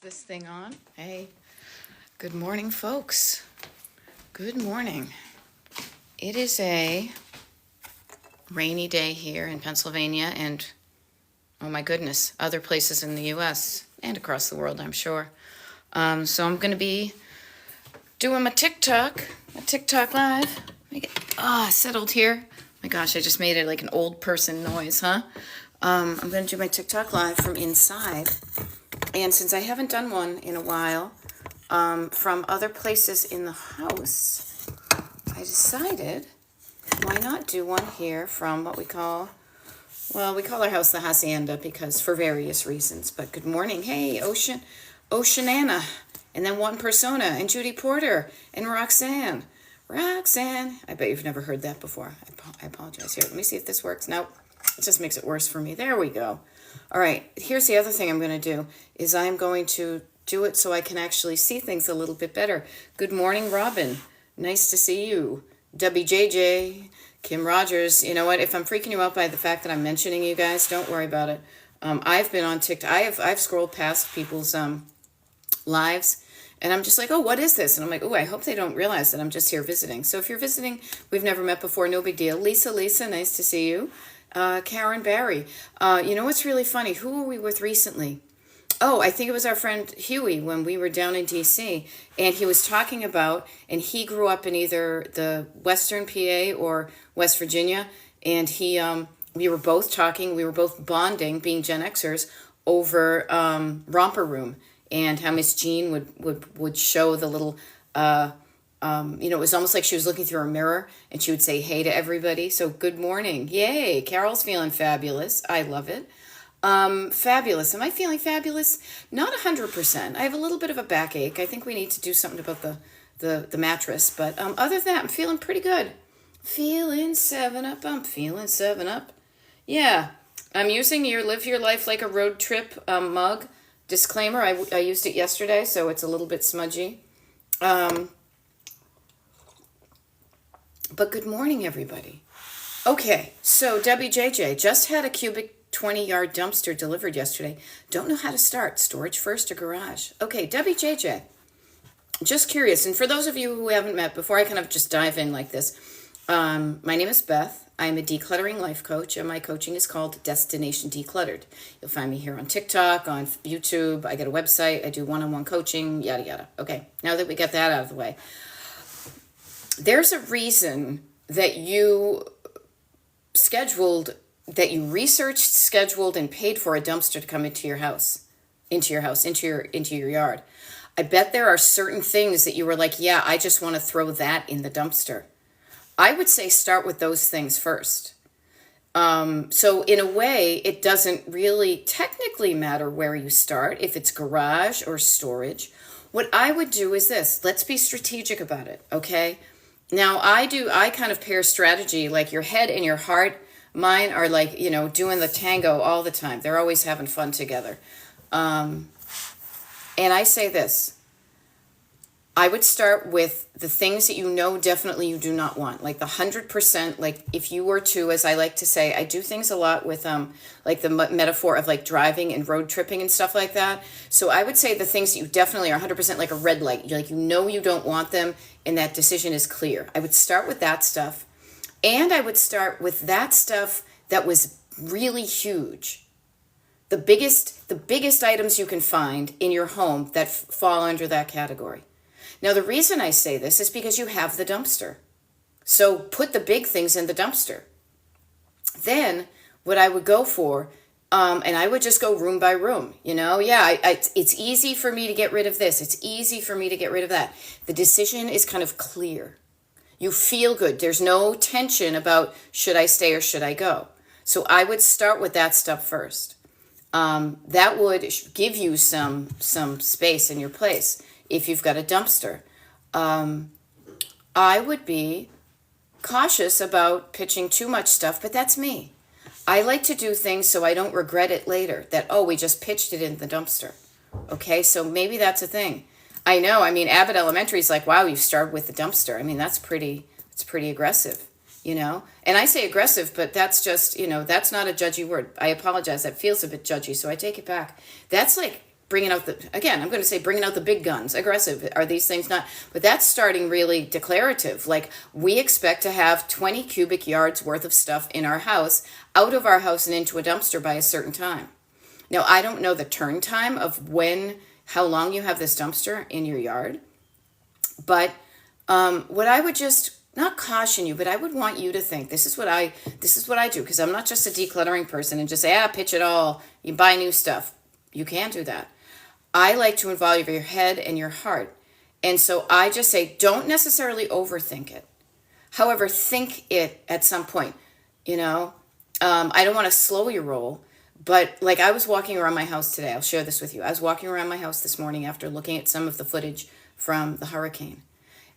This thing on? Hey, good morning, folks. Good morning. It is a rainy day here in Pennsylvania and, oh my goodness, other places in the U.S. and across the world, I'm sure. So I'm going to be doing my TikTok live. Let me get settled here. My gosh, I just made it like an old person noise, huh? I'm going to do my TikTok live from inside. And since I haven't done one in a while, from other places in the house, I decided, why not do one here from what we call our house the Hacienda, because for various reasons. But good morning. Hey, Oceanana, and then one persona, and Judy Porter, and Roxanne. I bet you've never heard that before. I apologize. Here, let me see if this works. Nope, it just makes it worse for me. There we go. All right, here's the other thing I'm going to do, is I'm going to do it so I can actually see things a little bit better. Good morning, Robin. Nice to see you. WJJ, Kim Rogers. You know what? If I'm freaking you out by the fact that I'm mentioning you guys, don't worry about it. I've been on TikTok. I've scrolled past people's lives, and I'm just like, oh, what is this? And I'm like, oh, I hope they don't realize that I'm just here visiting. So if you're visiting, we've never met before, no big deal. Lisa, nice to see you. Karen Barry. You know what's really funny? Who were we with recently? Oh, I think it was our friend Huey when we were down in D.C. And he was talking about, and he grew up in either the Western PA or West Virginia. And we were both talking, we were both bonding, being Gen Xers, over Romper Room, and how Miss Jean would show the little it was almost like she was looking through a mirror, and she would say hey to everybody. So good morning. Yay. Carol's feeling fabulous. I love it. Fabulous. Am I feeling fabulous? Not 100%. I have a little bit of a backache. I think we need to do something about the mattress. But other than that, I'm feeling pretty good. Feeling 7-Up. I'm feeling 7-Up. Yeah. I'm using your Live Your Life Like a Road Trip mug. Disclaimer, I used it yesterday, so it's a little bit smudgy. But good morning, everybody. Okay, so WJJ just had a cubic 20-yard dumpster delivered yesterday. Don't know how to start. Storage first or garage? Okay, WJJ. Just curious, and for those of you who haven't met, before I kind of just dive in like this, my name is Beth. I'm a decluttering life coach, and my coaching is called Destination Decluttered. You'll find me here on TikTok, on YouTube. I got a website. I do one-on-one coaching, yada, yada. Okay, now that we got that out of the way, there's a reason that you researched, scheduled, and paid for a dumpster to come into your yard. I bet there are certain things that you were like, yeah, I just want to throw that in the dumpster. I would say start with those things first. So in a way, it doesn't really technically matter where you start, if it's garage or storage. What I would do is this. Let's be strategic about it, okay? Now, I kind of pair strategy, like your head and your heart. Mine are like, doing the tango all the time. They're always having fun together. And I say this. I would start with the things that definitely you do not want. Like the 100%, like if you were to, as I like to say, I do things a lot with like the metaphor of like driving and road tripping and stuff like that. So I would say the things that you definitely are 100% like a red light. You don't want them, and that decision is clear. I would start with that stuff. And I would start with that stuff that was really huge. The biggest items you can find in your home that fall under that category. Now, the reason I say this is because you have the dumpster. So put the big things in the dumpster. Then what I would go for, and I would just go room by room, it's easy for me to get rid of this. It's easy for me to get rid of that. The decision is kind of clear. You feel good. There's no tension about should I stay or should I go. So I would start with that stuff first. That would give you some space in your place if you've got a dumpster. I would be cautious about pitching too much stuff, but that's me. I like to do things so I don't regret it later, that, we just pitched it in the dumpster. Okay, so maybe that's a thing. I know, Abbott Elementary is like, wow, you started with the dumpster. That's pretty aggressive, And I say aggressive, but that's just, that's not a judgy word. I apologize. That feels a bit judgy, so I take it back. That's like bringing out I'm going to say bringing out the big guns, aggressive. Are these things not? But that's starting really declarative. Like, we expect to have 20 cubic yards worth of stuff in our house, out of our house and into a dumpster by a certain time. Now, I don't know the turn time of how long you have this dumpster in your yard, but what I would just not caution you, but I would want you to think, this is what I do, because I'm not just a decluttering person and just say, pitch it all, you buy new stuff. You can't do that. I like to involve your head and your heart. And so I just say, don't necessarily overthink it. However, think it at some point. I don't want to slow your roll, but like, I was walking around my house today. I'll share this with you. I was walking around my house this morning after looking at some of the footage from the hurricane.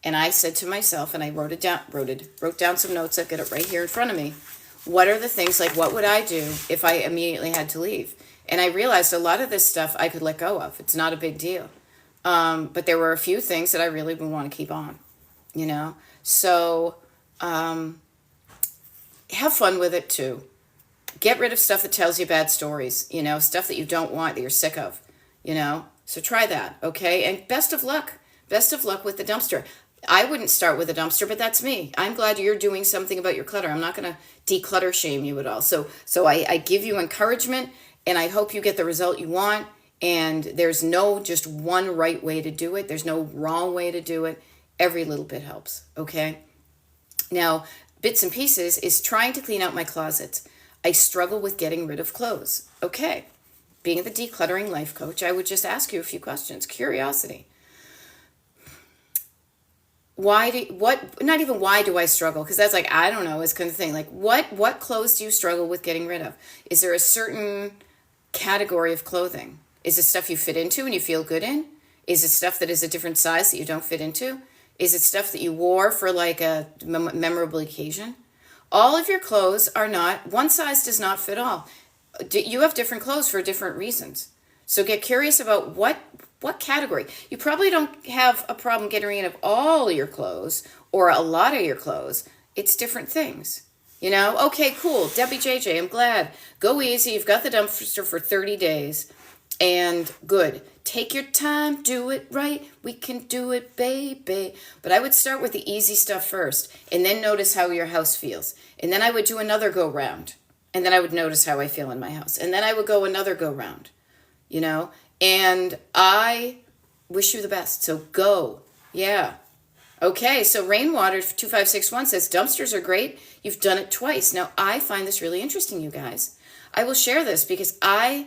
And I said to myself, and I wrote down some notes. I've got it right here in front of me. What are the things, like, what would I do if I immediately had to leave? And I realized a lot of this stuff I could let go of. It's not a big deal. But there were a few things that I really would want to keep on, So have fun with it too. Get rid of stuff that tells you bad stories, stuff that you don't want, that you're sick of, So try that, okay? And best of luck. Best of luck with the dumpster. I wouldn't start with a dumpster, but that's me. I'm glad you're doing something about your clutter. I'm not going to declutter shame you at all. So I give you encouragement, and I hope you get the result you want. And there's no just one right way to do it. There's no wrong way to do it. Every little bit helps, okay? Now, bits and pieces is trying to clean out my closets. I struggle with getting rid of clothes. Okay, being the decluttering life coach, I would just ask you a few questions. Curiosity. Not even why do I struggle? Because that's like, I don't know, it's kind of thing. Like, what clothes do you struggle with getting rid of? Is there a certain category of clothing? Is it stuff you fit into and you feel good in? Is it stuff that is a different size that you don't fit into? Is it stuff that you wore for like a memorable occasion? All of your clothes are not, one size does not fit all. You have different clothes for different reasons. So get curious about what category. You probably don't have a problem getting rid of all your clothes or a lot of your clothes. It's different things. Okay, cool. Debbie JJ, I'm glad. Go easy. You've got the dumpster for 30 days. And good. Take your time. Do it right. We can do it, baby. But I would start with the easy stuff first. And then notice how your house feels. And then I would do another go round. And then I would notice how I feel in my house. And then I would go another go round. And I wish you the best. So go. Yeah. Okay, so Rainwater 2561 says, dumpsters are great. You've done it twice. Now, I find this really interesting, you guys. I will share this because I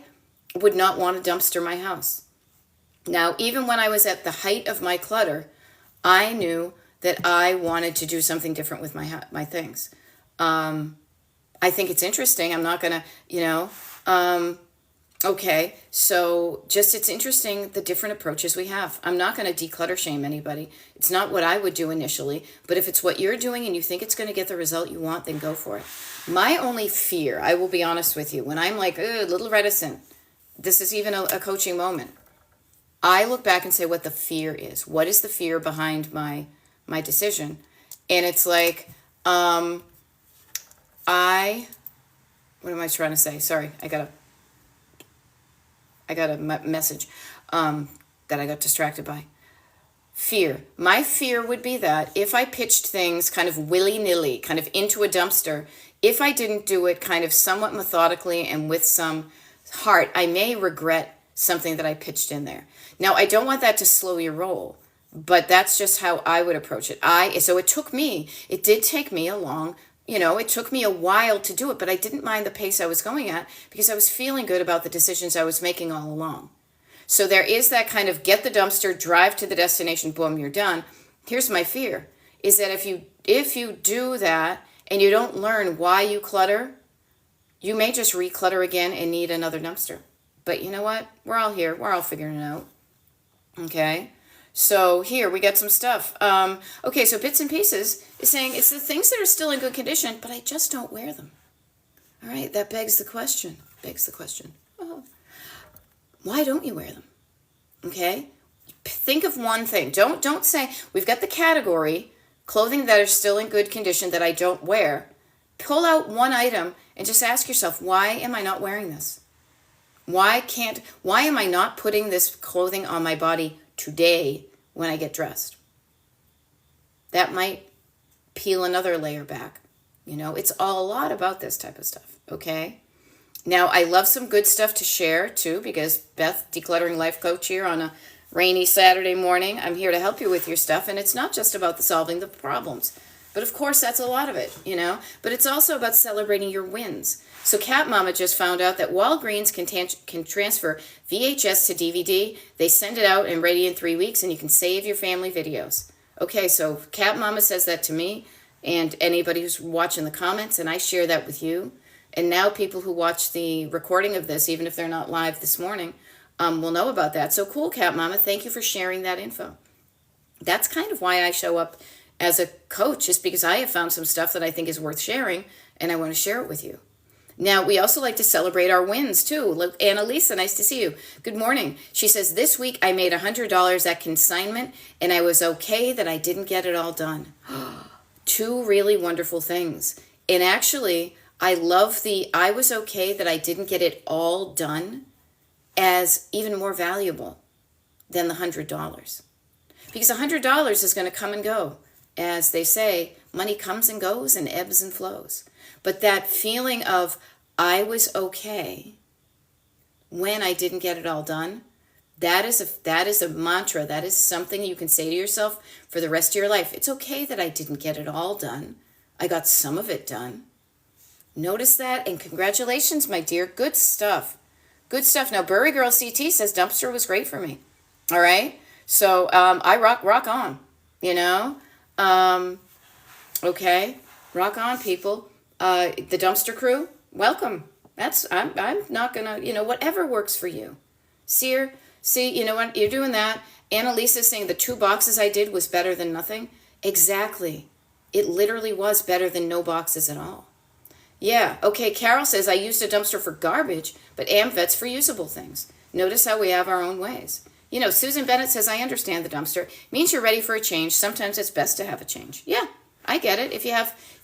would not want to dumpster my house. Now, even when I was at the height of my clutter, I knew that I wanted to do something different with my things. I think it's interesting. I'm not going to, okay, so just it's interesting the different approaches we have. I'm not going to declutter shame anybody. It's not what I would do initially, but if it's what you're doing and you think it's going to get the result you want, then go for it. My only fear, I will be honest with you, when I'm like, a little reticent, this is even a coaching moment, I look back and say what the fear is. What is the fear behind my decision? And it's like, what am I trying to say? Sorry, I got a message that I got distracted by. Fear. My fear would be that if I pitched things kind of willy-nilly, kind of into a dumpster, if I didn't do it kind of somewhat methodically and with some heart, I may regret something that I pitched in there. Now, I don't want that to slow your roll, but that's just how I would approach it. So it did take me a long, it took me a while to do it, but I didn't mind the pace I was going at because I was feeling good about the decisions I was making all along. So there is that kind of get the dumpster, drive to the destination, boom, you're done. Here's my fear, is that if you do that and you don't learn why you clutter, you may just reclutter again and need another dumpster. But you know what? We're all here. We're all figuring it out. Okay? So here, we got some stuff. Okay, so Bits and Pieces is saying it's the things that are still in good condition, but I just don't wear them. All right, that begs the question. Oh, why don't you wear them? Okay? Think of one thing. Don't say, we've got the category, clothing that are still in good condition that I don't wear. Pull out one item and just ask yourself, why am I not wearing this? Why am I not putting this clothing on my body today when I get dressed? That might peel another layer back. It's a lot about this type of stuff, okay? Now, I love some good stuff to share too, because Beth, Decluttering Life Coach here on a rainy Saturday morning. I'm here to help you with your stuff, and it's not just about solving the problems. But of course, that's a lot of it, But it's also about celebrating your wins. So Cat Mama just found out that Walgreens can transfer VHS to DVD. They send it out and ready in 3 weeks, and you can save your family videos. Okay, so Cat Mama says that to me and anybody who's watching the comments, and I share that with you. And now people who watch the recording of this, even if they're not live this morning, will know about that. So cool, Cat Mama. Thank you for sharing that info. That's kind of why I show up as a coach, is because I have found some stuff that I think is worth sharing, and I want to share it with you. Now, we also like to celebrate our wins, too. Look, Annalisa, nice to see you. Good morning. She says, this week I made $100 at consignment, and I was okay that I didn't get it all done. 2 really wonderful things. And actually, I love I was okay that I didn't get it all done as even more valuable than the $100. Because $100 is going to come and go. As they say, money comes and goes and ebbs and flows. But that feeling of I was okay when I didn't get it all done, that is a mantra. That is something you can say to yourself for the rest of your life. It's okay that I didn't get it all done. I got some of it done. Notice that, and congratulations, my dear. Good stuff. Good stuff. Now, Burry Girl CT says dumpster was great for me. All right? So I rock on, Okay, rock on, people. The dumpster crew, welcome. I'm not gonna, whatever works for you. See, you know what? You're doing that. Annalisa's saying the 2 boxes I did was better than nothing. Exactly. It literally was better than no boxes at all. Yeah, okay, Carol says I used a dumpster for garbage, but AmVet's for usable things. Notice how we have our own ways. Susan Bennett says, I understand the dumpster. It means you're ready for a change. Sometimes it's best to have a change. Yeah, I get it. If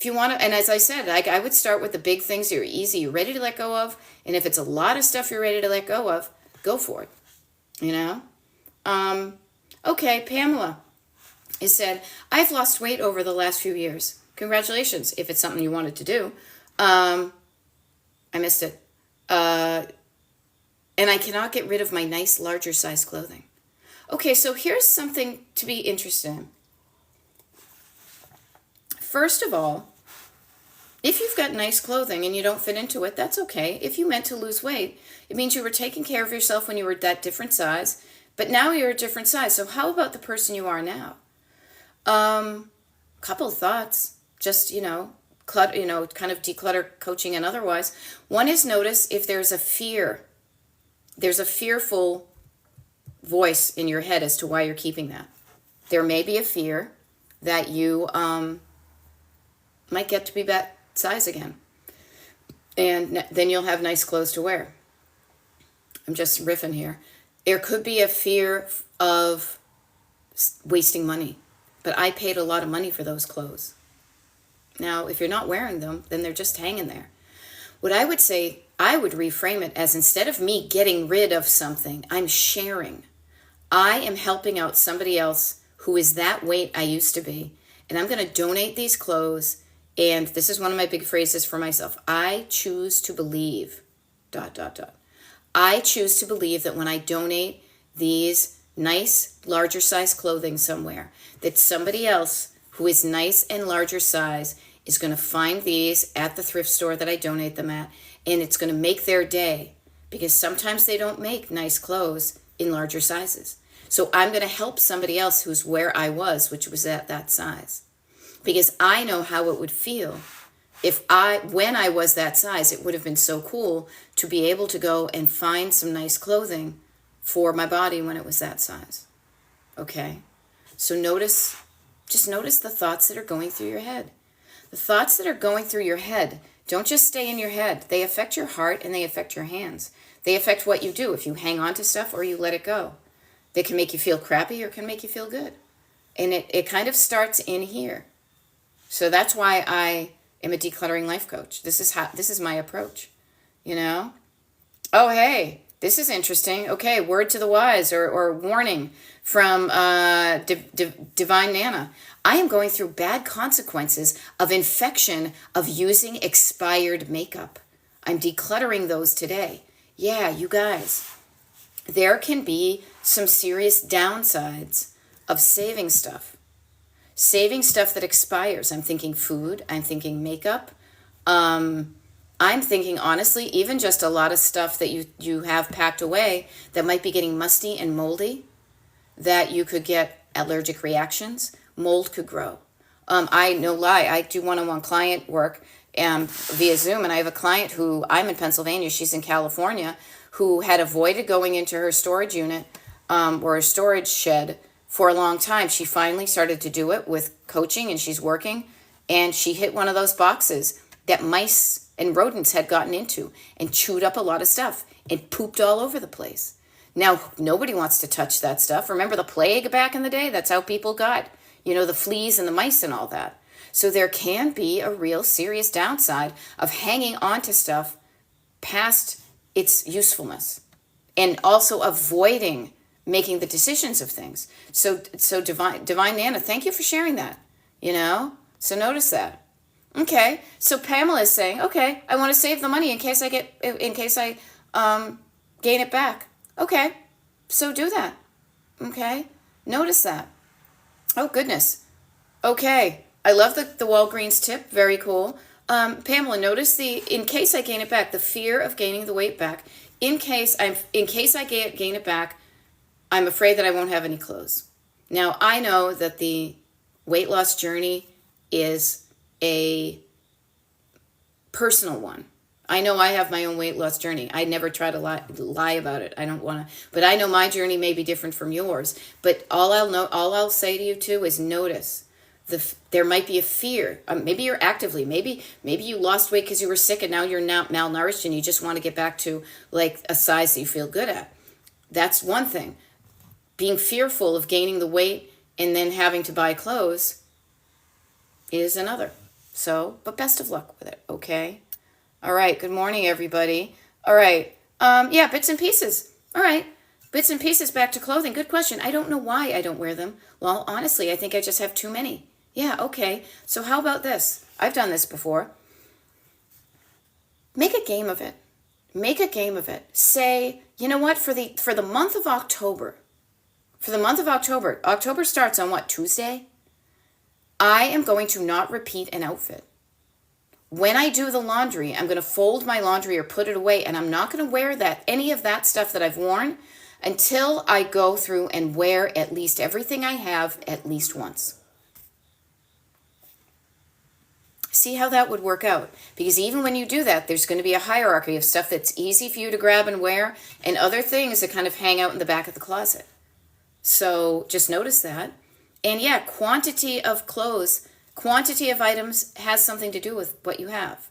you want to, and as I said, I would start with the big things you're you're ready to let go of. And if it's a lot of stuff you're ready to let go of, go for it. Okay, Pamela has said, I've lost weight over the last few years. Congratulations, if it's something you wanted to do. I missed it. And I cannot get rid of my nice larger size clothing. Okay, so here's something to be interested in. First of all, if you've got nice clothing and you don't fit into it, that's okay. If you meant to lose weight, it means you were taking care of yourself when you were that different size, but now you're a different size. So how about the person you are now? Couple of thoughts, just, kind of declutter coaching and otherwise. One is, notice if there's a fear. There's a fearful voice in your head as to why you're keeping that. There may be a fear that you might get to be that size again. And then you'll have nice clothes to wear. I'm just riffing here. There could be a fear of wasting money. But I paid a lot of money for those clothes. Now, if you're not wearing them, then they're just hanging there. What I would say, I would reframe it as, instead of me getting rid of something, I'm sharing. I am helping out somebody else who is that weight I used to be. And I'm going to donate these clothes. And this is one of my big phrases for myself. I choose to believe, ... I choose to believe that when I donate these nice, larger size clothing somewhere, that somebody else who is nice and larger size is going to find these at the thrift store that I donate them at, and it's going to make their day, because sometimes they don't make nice clothes in larger sizes. So I'm going to help somebody else who's where I was, which was at that size, because I know how it would feel when I was that size. It would have been so cool to be able to go and find some nice clothing for my body when it was that size. Okay? So just notice the thoughts that are going through your head. The thoughts that are going through your head don't just stay in your head. They affect your heart and they affect your hands. They affect what you do, if you hang on to stuff or you let it go. They can make you feel crappy or can make you feel good. And it kind of starts in here. So that's why I am a decluttering life coach. This is my approach, Oh, hey, This is interesting. Okay, word to the wise or warning from Divine Nana. I am going through bad consequences of infection of using expired makeup. I'm decluttering those today. Yeah, you guys, there can be some serious downsides of saving stuff. Saving stuff that expires. I'm thinking food. I'm thinking makeup. I'm thinking, honestly, even just a lot of stuff that you have packed away that might be getting musty and moldy, that you could get allergic reactions. Mold could grow. I no lie, I do one-on-one client work via Zoom, and I have a client who, I'm in Pennsylvania, she's in California, who had avoided going into her storage unit or a storage shed for a long time. She finally started to do it with coaching, and she's working, and she hit one of those boxes that mice and rodents had gotten into and chewed up a lot of stuff and pooped all over the place. Now, nobody wants to touch that stuff. Remember the plague back in the day? That's how people got, the fleas and the mice and all that. So there can be a real serious downside of hanging on to stuff past its usefulness and also avoiding making the decisions of things. So Divine Nana, thank you for sharing that, So notice that. Okay, so Pamela is saying, okay, I want to save the money in case I gain it back. Okay, so do that. Okay, notice that. Oh, goodness. Okay, I love the Walgreens tip. Very cool. Pamela, notice in case I gain it back, the fear of gaining the weight back. In case I gain it back, I'm afraid that I won't have any clothes. Now, I know that the weight loss journey is a personal one. I know I have my own weight loss journey. I never try to lie about it. I don't want to, but I know my journey may be different from yours. But all I'll say to you too is notice there might be a fear. Maybe you're actively, maybe you lost weight because you were sick and now you're not malnourished and you just want to get back to like a size that you feel good at. That's one thing. Being fearful of gaining the weight and then having to buy clothes is another. So, but best of luck with it, okay? All right, good morning, everybody. All right, bits and pieces. All right, bits and pieces back to clothing. Good question. I don't know why I don't wear them. Well, honestly, I think I just have too many. Yeah, okay. So how about this? I've done this before. Make a game of it. Make a game of it. Say, you know what, for the month of October, October starts on what, Tuesday? I am going to not repeat an outfit. When I do the laundry, I'm going to fold my laundry or put it away, and I'm not going to wear any of that stuff that I've worn until I go through and wear at least everything I have at least once. See how that would work out. Because even when you do that, there's going to be a hierarchy of stuff that's easy for you to grab and wear and other things that kind of hang out in the back of the closet. So just notice that. And yeah, quantity of clothes, quantity of items has something to do with what you have.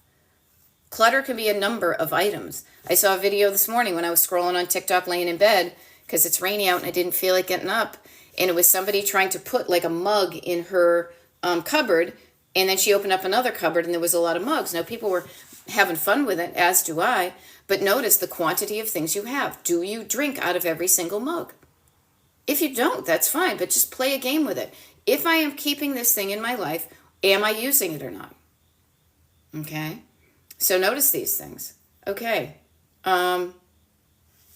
Clutter can be a number of items. I saw a video this morning when I was scrolling on TikTok laying in bed because it's rainy out and I didn't feel like getting up. And it was somebody trying to put like a mug in her cupboard. And then she opened up another cupboard and there was a lot of mugs. Now people were having fun with it, as do I. But notice the quantity of things you have. Do you drink out of every single mug? If you don't, that's fine, but just play a game with it. If I am keeping this thing in my life, am I using it or not? Okay. So notice these things. Okay. Now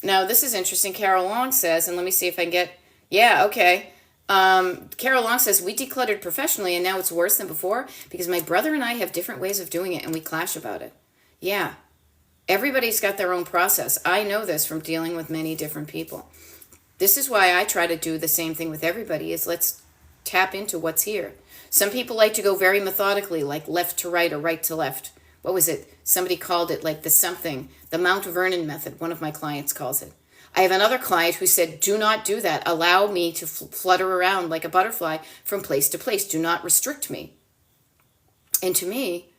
this is interesting. Carol Long says, and let me see if I can get, yeah, okay. Carol Long says, we decluttered professionally and now it's worse than before because my brother and I have different ways of doing it and we clash about it. Yeah. Everybody's got their own process. I know this from dealing with many different people. This is why I try to do the same thing with everybody is let's tap into what's here. Some people like to go very methodically, like left to right or right to left. What was it? Somebody called it like the Mount Vernon method. One of my clients calls it. I have another client who said, do not do that. Allow me to flutter around like a butterfly from place to place. Do not restrict me. And to me,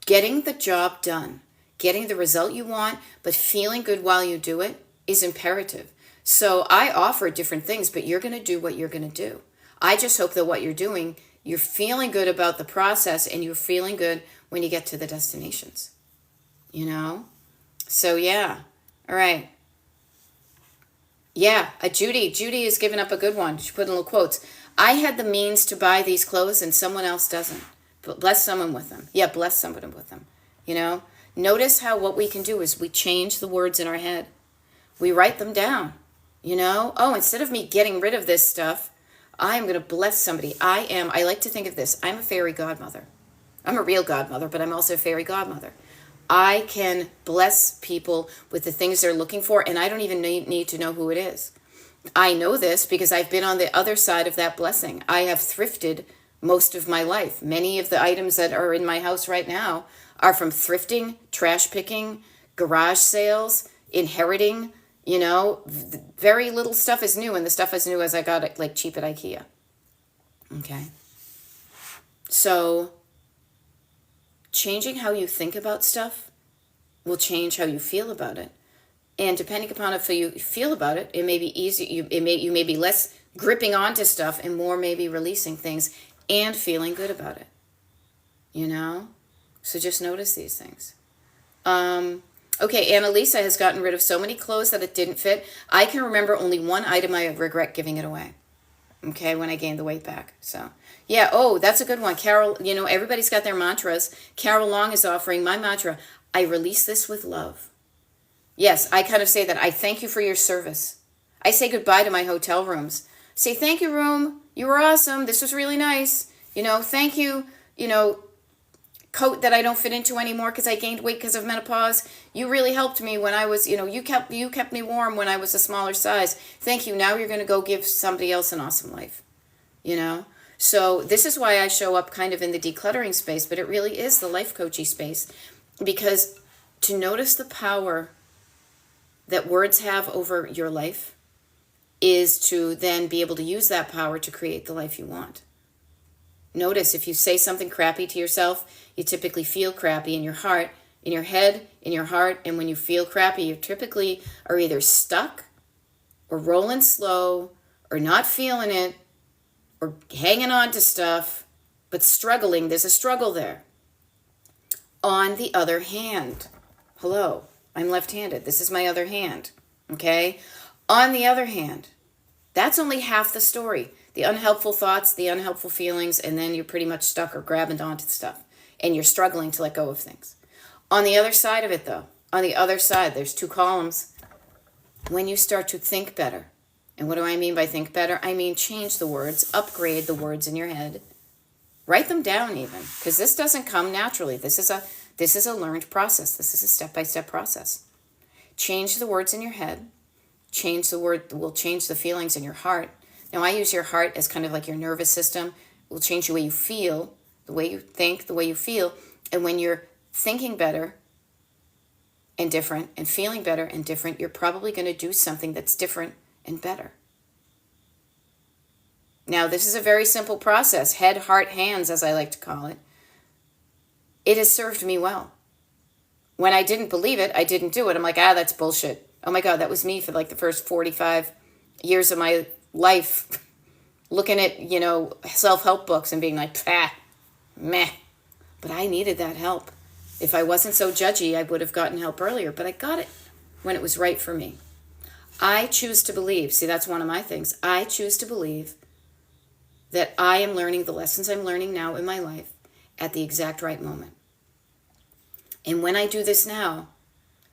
getting the job done, getting the result you want, but feeling good while you do it is imperative. So I offer different things, but you're going to do what you're going to do. I just hope that what you're doing, you're feeling good about the process and you're feeling good when you get to the destinations. So yeah. All right. Yeah, Judy has given up a good one. She put in little quotes. I had the means to buy these clothes and someone else doesn't. But bless someone with them. Yeah, bless someone with them. You know? Notice how what we can do is we change the words in our head. We write them down. You know? Oh, instead of me getting rid of this stuff, I am going to bless somebody. I like to think of this. I'm a fairy godmother. I'm a real godmother, but I'm also a fairy godmother. I can bless people with the things they're looking for, and I don't even need to know who it is. I know this because I've been on the other side of that blessing. I have thrifted most of my life. Many of the items that are in my house right now are from thrifting, trash picking, garage sales, inheriting. You know, very little stuff is new, and the stuff is new as I got it like cheap at IKEA. Okay. So changing how you think about stuff will change how you feel about it. And depending upon how you feel about it, it may be easy. You may be less gripping onto stuff and more maybe releasing things and feeling good about it. You know? So just notice these things. Okay, Annalisa has gotten rid of so many clothes that it didn't fit. I can remember only one item I regret giving it away. Okay, when I gained the weight back. So, yeah, oh, that's a good one. Carol, you know, everybody's got their mantras. Carol Long is offering my mantra. I release this with love. Yes, I kind of say that. I thank you for your service. I say goodbye to my hotel rooms. Say, thank you, room. You were awesome. This was really nice. You know, thank you, you know, coat that I don't fit into anymore because I gained weight because of menopause. You really helped me when I was, you know, you kept me warm when I was a smaller size. Thank you. Now you're going to go give somebody else an awesome life. You know? So this is why I show up kind of in the decluttering space, but it really is the life coachy space, because to notice the power that words have over your life is to then be able to use that power to create the life you want. Notice if you say something crappy to yourself, you typically feel crappy in your heart, in your head, in your heart, and when you feel crappy, you typically are either stuck or rolling slow or not feeling it or hanging on to stuff, but struggling. There's a struggle there. On the other hand, hello, I'm left-handed. This is my other hand, okay? On the other hand, that's only half the story. The unhelpful thoughts, the unhelpful feelings, and then you're pretty much stuck or grabbing onto stuff, and you're struggling to let go of things. On the other side of it, though, on the other side, there's two columns. When you start to think better, and what do I mean by think better? I mean change the words, upgrade the words in your head, write them down even, because this doesn't come naturally. This is a learned process. This is a step-by-step process. Change the words in your head. Change the word will change the feelings in your heart. Now, I use your heart as kind of like your nervous system. It will change the way you feel, the way you think, the way you feel. And when you're thinking better and different and feeling better and different, you're probably going to do something that's different and better. Now, this is a very simple process. Head, heart, hands, as I like to call it. It has served me well. When I didn't believe it, I didn't do it. I'm like, that's bullshit. Oh my God, that was me for like the first 45 years of my life, looking at, you know, self-help books and being like, meh. But I needed that help. If I wasn't so judgy, I would have gotten help earlier, but I got it when it was right for me. I choose to believe, see, that's one of my things. I choose to believe that I am learning the lessons I'm learning now in my life at the exact right moment. And when I do this now,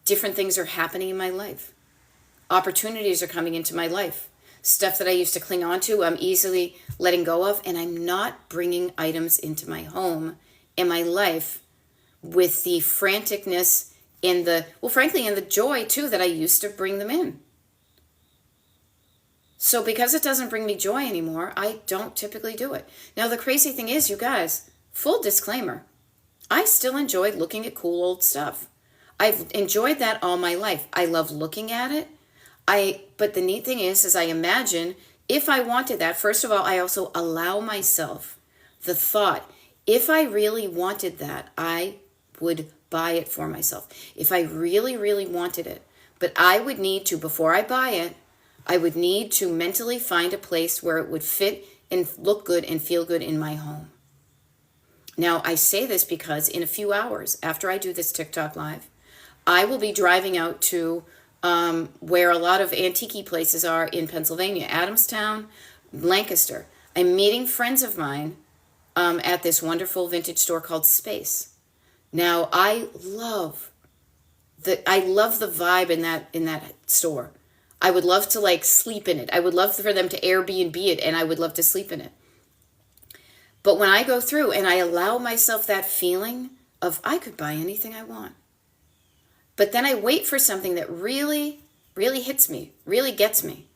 different things are happening in my life. Opportunities are coming into my life. Stuff that I used to cling on to, I'm easily letting go of, and I'm not bringing items into my home and my life with the franticness and frankly, and the joy too that I used to bring them in. So because it doesn't bring me joy anymore, I don't typically do it. Now, the crazy thing is, you guys, full disclaimer, I still enjoy looking at cool old stuff. I've enjoyed that all my life. I love looking at it. But the neat thing is I imagine if I wanted that, first of all, I also allow myself the thought, if I really wanted that, I would buy it for myself. If I really, really wanted it. But I would need to, before I buy it, I would need to mentally find a place where it would fit and look good and feel good in my home. Now, I say this because in a few hours after I do this TikTok live, I will be driving out to where a lot of antique places are in Pennsylvania, Adamstown, Lancaster. I'm meeting friends of mine at this wonderful vintage store called Space. Now, I love the vibe in that store. I would love to like sleep in it. I would love for them to Airbnb it, and I would love to sleep in it. But when I go through and I allow myself that feeling of I could buy anything I want, but then I wait for something that really, really hits me, really gets me.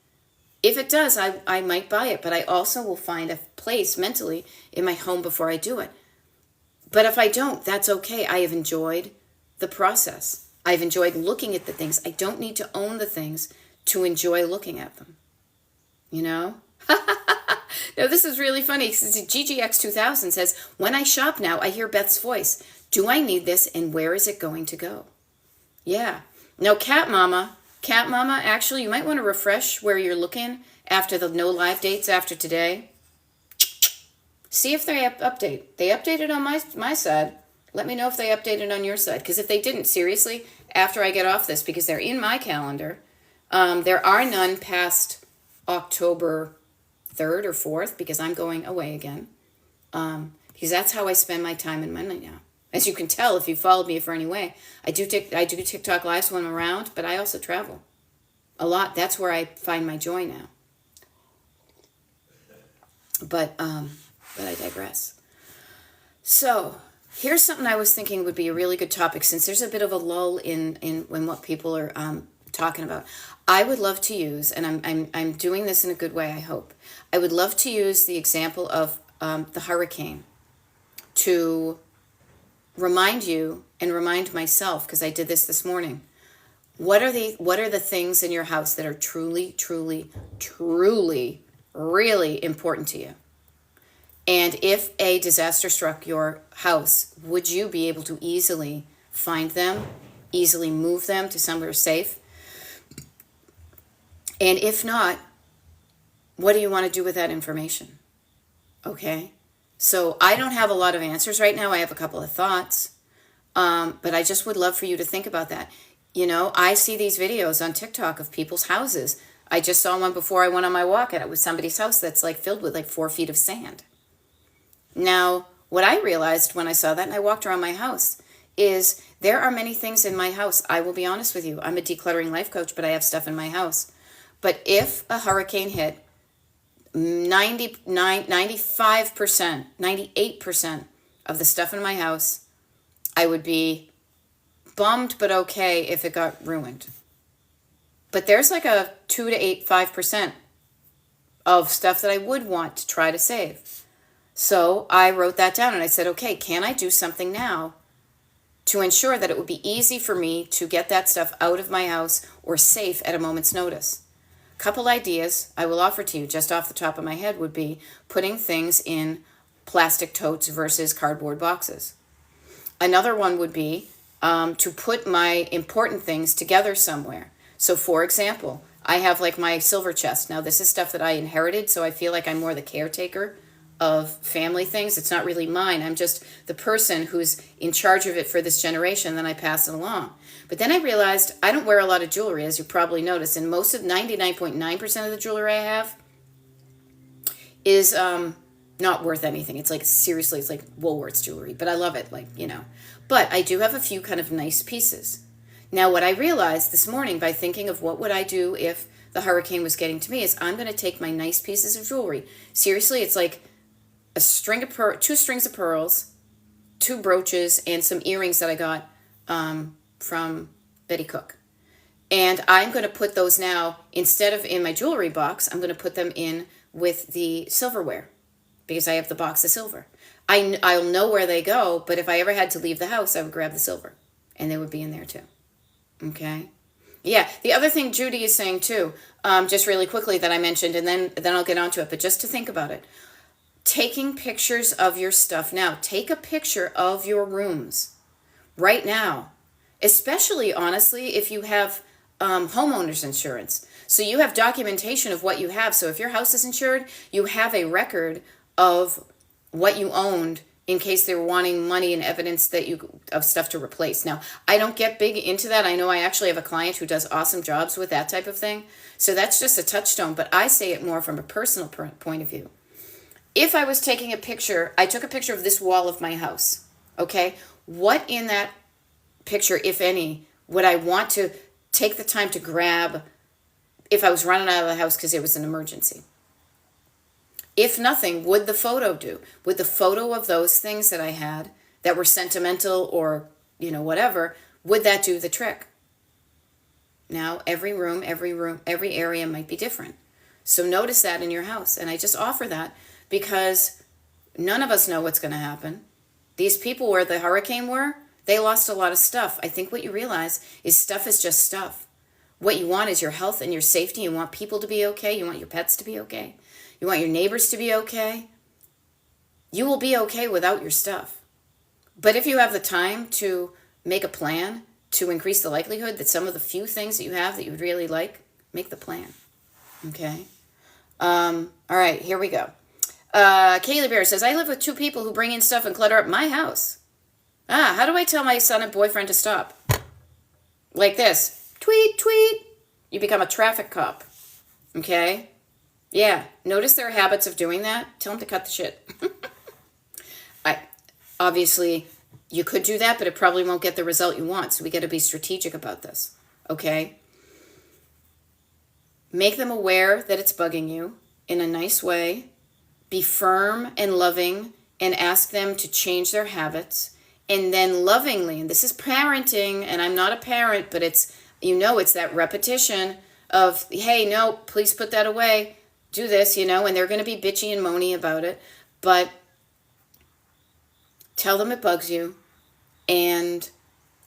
If it does, I might buy it, but I also will find a place mentally in my home before I do it. But if I don't, that's okay. I have enjoyed the process. I've enjoyed looking at the things. I don't need to own the things to enjoy looking at them. You know? Now, this is really funny. GGX2000 says, when I shop now, I hear Beth's voice. Do I need this, and where is it going to go? Yeah. Now, Cat Mama, actually, you might want to refresh where you're looking after the no live dates after today. See if they update. They updated on my side. Let me know if they updated on your side. Because if they didn't, seriously, after I get off this, because they're in my calendar, there are none past October 3rd or 4th, because I'm going away again. Because that's how I spend my time and money now. As you can tell, if you followed me for any way, I do TikTok lives when I'm around, but I also travel a lot. That's where I find my joy now. But I digress. So here's something I was thinking would be a really good topic, since there's a bit of a lull in what people are talking about. I would love to use, and I'm doing this in a good way, I hope. I would love to use the example of the hurricane to remind you and remind myself, because I did this morning. What are the things in your house that are truly, truly, truly, really important to you? And if a disaster struck your house, would you be able to easily find them, easily move them to somewhere safe? And if not, what do you want to do with that information? Okay? So I don't have a lot of answers right now. I have a couple of thoughts. But I just would love for you to think about that. You know, I see these videos on TikTok of people's houses. I just saw one before I went on my walk, and it was somebody's house that's like filled with like 4 feet of sand. Now, what I realized when I saw that and I walked around my house is there are many things in my house. I will be honest with you. I'm a decluttering life coach, but I have stuff in my house. But if a hurricane hit, 95%, 98% of the stuff in my house, I would be bummed but okay if it got ruined. But there's like a 2 to 5% of stuff that I would want to try to save. So I wrote that down and I said, okay, can I do something now to ensure that it would be easy for me to get that stuff out of my house or safe at a moment's notice? Couple ideas I will offer to you just off the top of my head would be putting things in plastic totes versus cardboard boxes. Another one would be to put my important things together somewhere. So for example, I have like my silver chest. Now this is stuff that I inherited, so I feel like I'm more the caretaker of family things. It's not really mine. I'm just the person who's in charge of it for this generation, then I pass it along. But then I realized I don't wear a lot of jewelry, as you probably noticed, and most of 99.9% of the jewelry I have is not worth anything. It's like, seriously, it's like Woolworth's jewelry, but I love it, like, you know. But I do have a few kind of nice pieces. Now, what I realized this morning by thinking of what would I do if the hurricane was getting to me is I'm going to take my nice pieces of jewelry. Seriously, it's like a string of 2 strings of pearls, 2 brooches, and some earrings that I got from Betty Cook. And I'm going to put those now, instead of in my jewelry box, I'm going to put them in with the silverware because I have the box of silver. I'll know where they go, but if I ever had to leave the house, I would grab the silver and they would be in there too. Okay? Yeah, the other thing Judy is saying too, just really quickly that I mentioned, and then I'll get onto it, but just to think about it. Taking pictures of your stuff now. Take a picture of your rooms right now. Especially, honestly, if you have homeowner's insurance. So you have documentation of what you have. So if your house is insured, you have a record of what you owned in case they're wanting money and evidence that of stuff to replace. Now, I don't get big into that. I know I actually have a client who does awesome jobs with that type of thing. So that's just a touchstone, but I say it more from a personal point of view. If I was taking a picture, I took a picture of this wall of my house, okay? What in that picture, if any, would I want to take the time to grab if I was running out of the house because it was an emergency? If nothing, would the photo do? Would the photo of those things that I had that were sentimental or, whatever, would that do the trick? Now, every area might be different. So notice that in your house. And I just offer that because none of us know what's going to happen. These people where the hurricane were, they lost a lot of stuff. I think what you realize is stuff is just stuff. What you want is your health and your safety. You want people to be okay. You want your pets to be okay. You want your neighbors to be okay. You will be okay without your stuff. But if you have the time to make a plan to increase the likelihood that some of the few things that you have that you would really like, make the plan. Okay? All right, here we go. Kaylee Bear says, I live with 2 people who bring in stuff and clutter up my house. How do I tell my son and boyfriend to stop? Like this. Tweet, tweet. You become a traffic cop. Okay? Yeah. Notice their habits of doing that. Tell them to cut the shit. Obviously, you could do that, but it probably won't get the result you want. So we got to be strategic about this. Okay? Make them aware that it's bugging you in a nice way. Be firm and loving and ask them to change their habits. And then lovingly, and this is parenting, and I'm not a parent, but it's that repetition of, hey, no, please put that away. Do this, and they're going to be bitchy and moany about it. But tell them it bugs you. And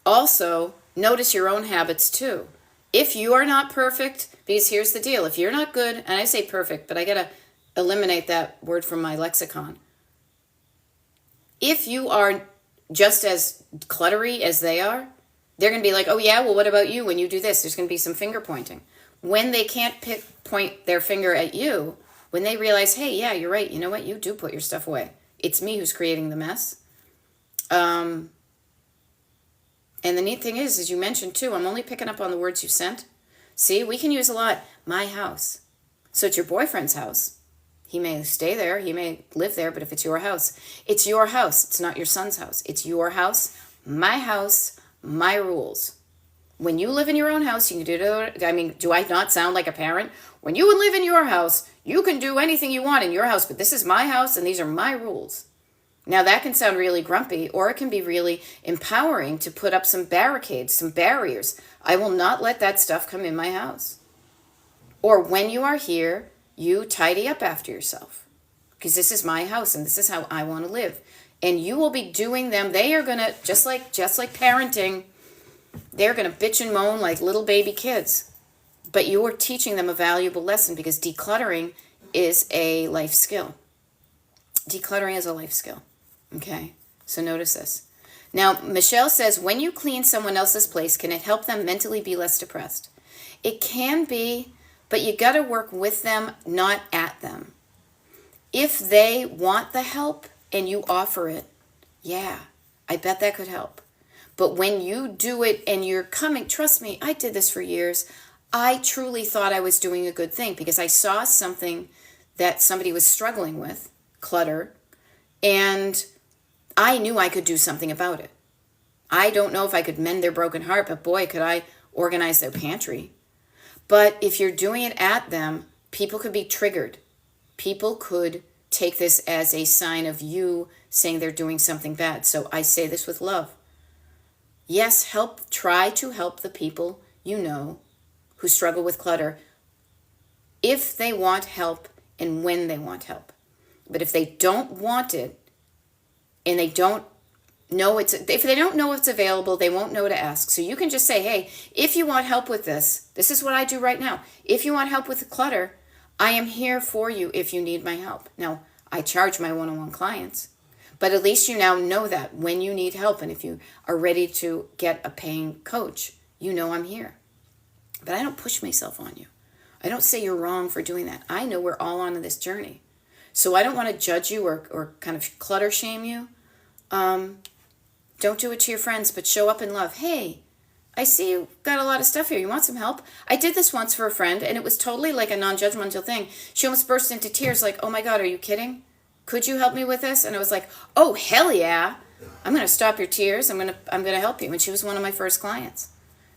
also notice your own habits too. If you are not perfect, because here's the deal. If you're not good, and I say perfect, but I got to eliminate that word from my lexicon. If you are just as cluttery as they are, they're going to be like, oh yeah, well, what about you when you do this? There's going to be some finger pointing. When they can't point their finger at you, when they realize, hey, yeah, you're right. You know what? You do put your stuff away. It's me who's creating the mess. And the neat thing is, as you mentioned too, I'm only picking up on the words you sent. See, we can use a lot. My house. So it's your boyfriend's house. He may stay there. He may live there. But if it's your house, it's your house. It's not your son's house. It's your house, my rules. When you live in your own house, you can do, do I not sound like a parent? When you live in your house, you can do anything you want in your house, but this is my house and these are my rules. Now that can sound really grumpy, or it can be really empowering to put up some barricades, some barriers. I will not let that stuff come in my house. Or when you are here, you tidy up after yourself, because this is my house and this is how I want to live. And you will be doing them. They are going to, just like parenting, they're going to bitch and moan like little baby kids. But you are teaching them a valuable lesson, because decluttering is a life skill. Decluttering is a life skill. Okay, so notice this. Now, Michelle says, when you clean someone else's place, can it help them mentally be less depressed? It can be, but you got to work with them, not at them. If they want the help and you offer it, yeah, I bet that could help. But when you do it and you're coming, trust me, I did this for years. I truly thought I was doing a good thing because I saw something that somebody was struggling with, clutter, and I knew I could do something about it. I don't know if I could mend their broken heart, but boy, could I organize their pantry. But if you're doing it at them, people could be triggered. People could take this as a sign of you saying they're doing something bad. So I say this with love. Yes, try to help the people you know who struggle with clutter if they want help and when they want help. But if they don't want it and they don't know if they don't know it's available, they won't know to ask. So you can just say, hey, if you want help with this is what I do right now. If you want help with the clutter, I am here for you if you need my help. Now, I charge my one-on-one clients, but at least you now know that when you need help, and if you are ready to get a paying coach, you know I'm here. But I don't push myself on you. I don't say you're wrong for doing that. I know we're all on this journey. So I don't want to judge you or kind of clutter shame you, Don't do it to your friends, but show up in love. Hey, I see you got a lot of stuff here. You want some help? I did this once for a friend, and it was totally like a non-judgmental thing. She almost burst into tears like, oh my God, are you kidding? Could you help me with this? And I was like, oh, hell yeah. I'm going to stop your tears. I'm going to help you. And she was one of my first clients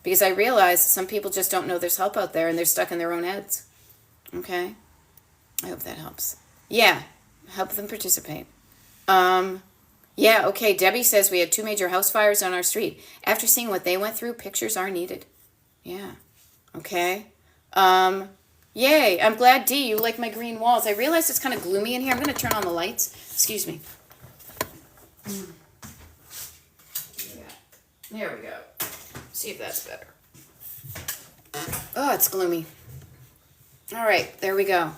because I realized some people just don't know there's help out there and they're stuck in their own heads. Okay? I hope that helps. Yeah, help them participate. Yeah, okay, Debbie says we had 2 major house fires on our street. After seeing what they went through, pictures are needed. Yeah, okay. Yay, I'm glad, Dee, you like my green walls. I realize it's kind of gloomy in here. I'm going to turn on the lights. Excuse me. Yeah. There we go. See if that's better. Oh, it's gloomy. All right, there we go.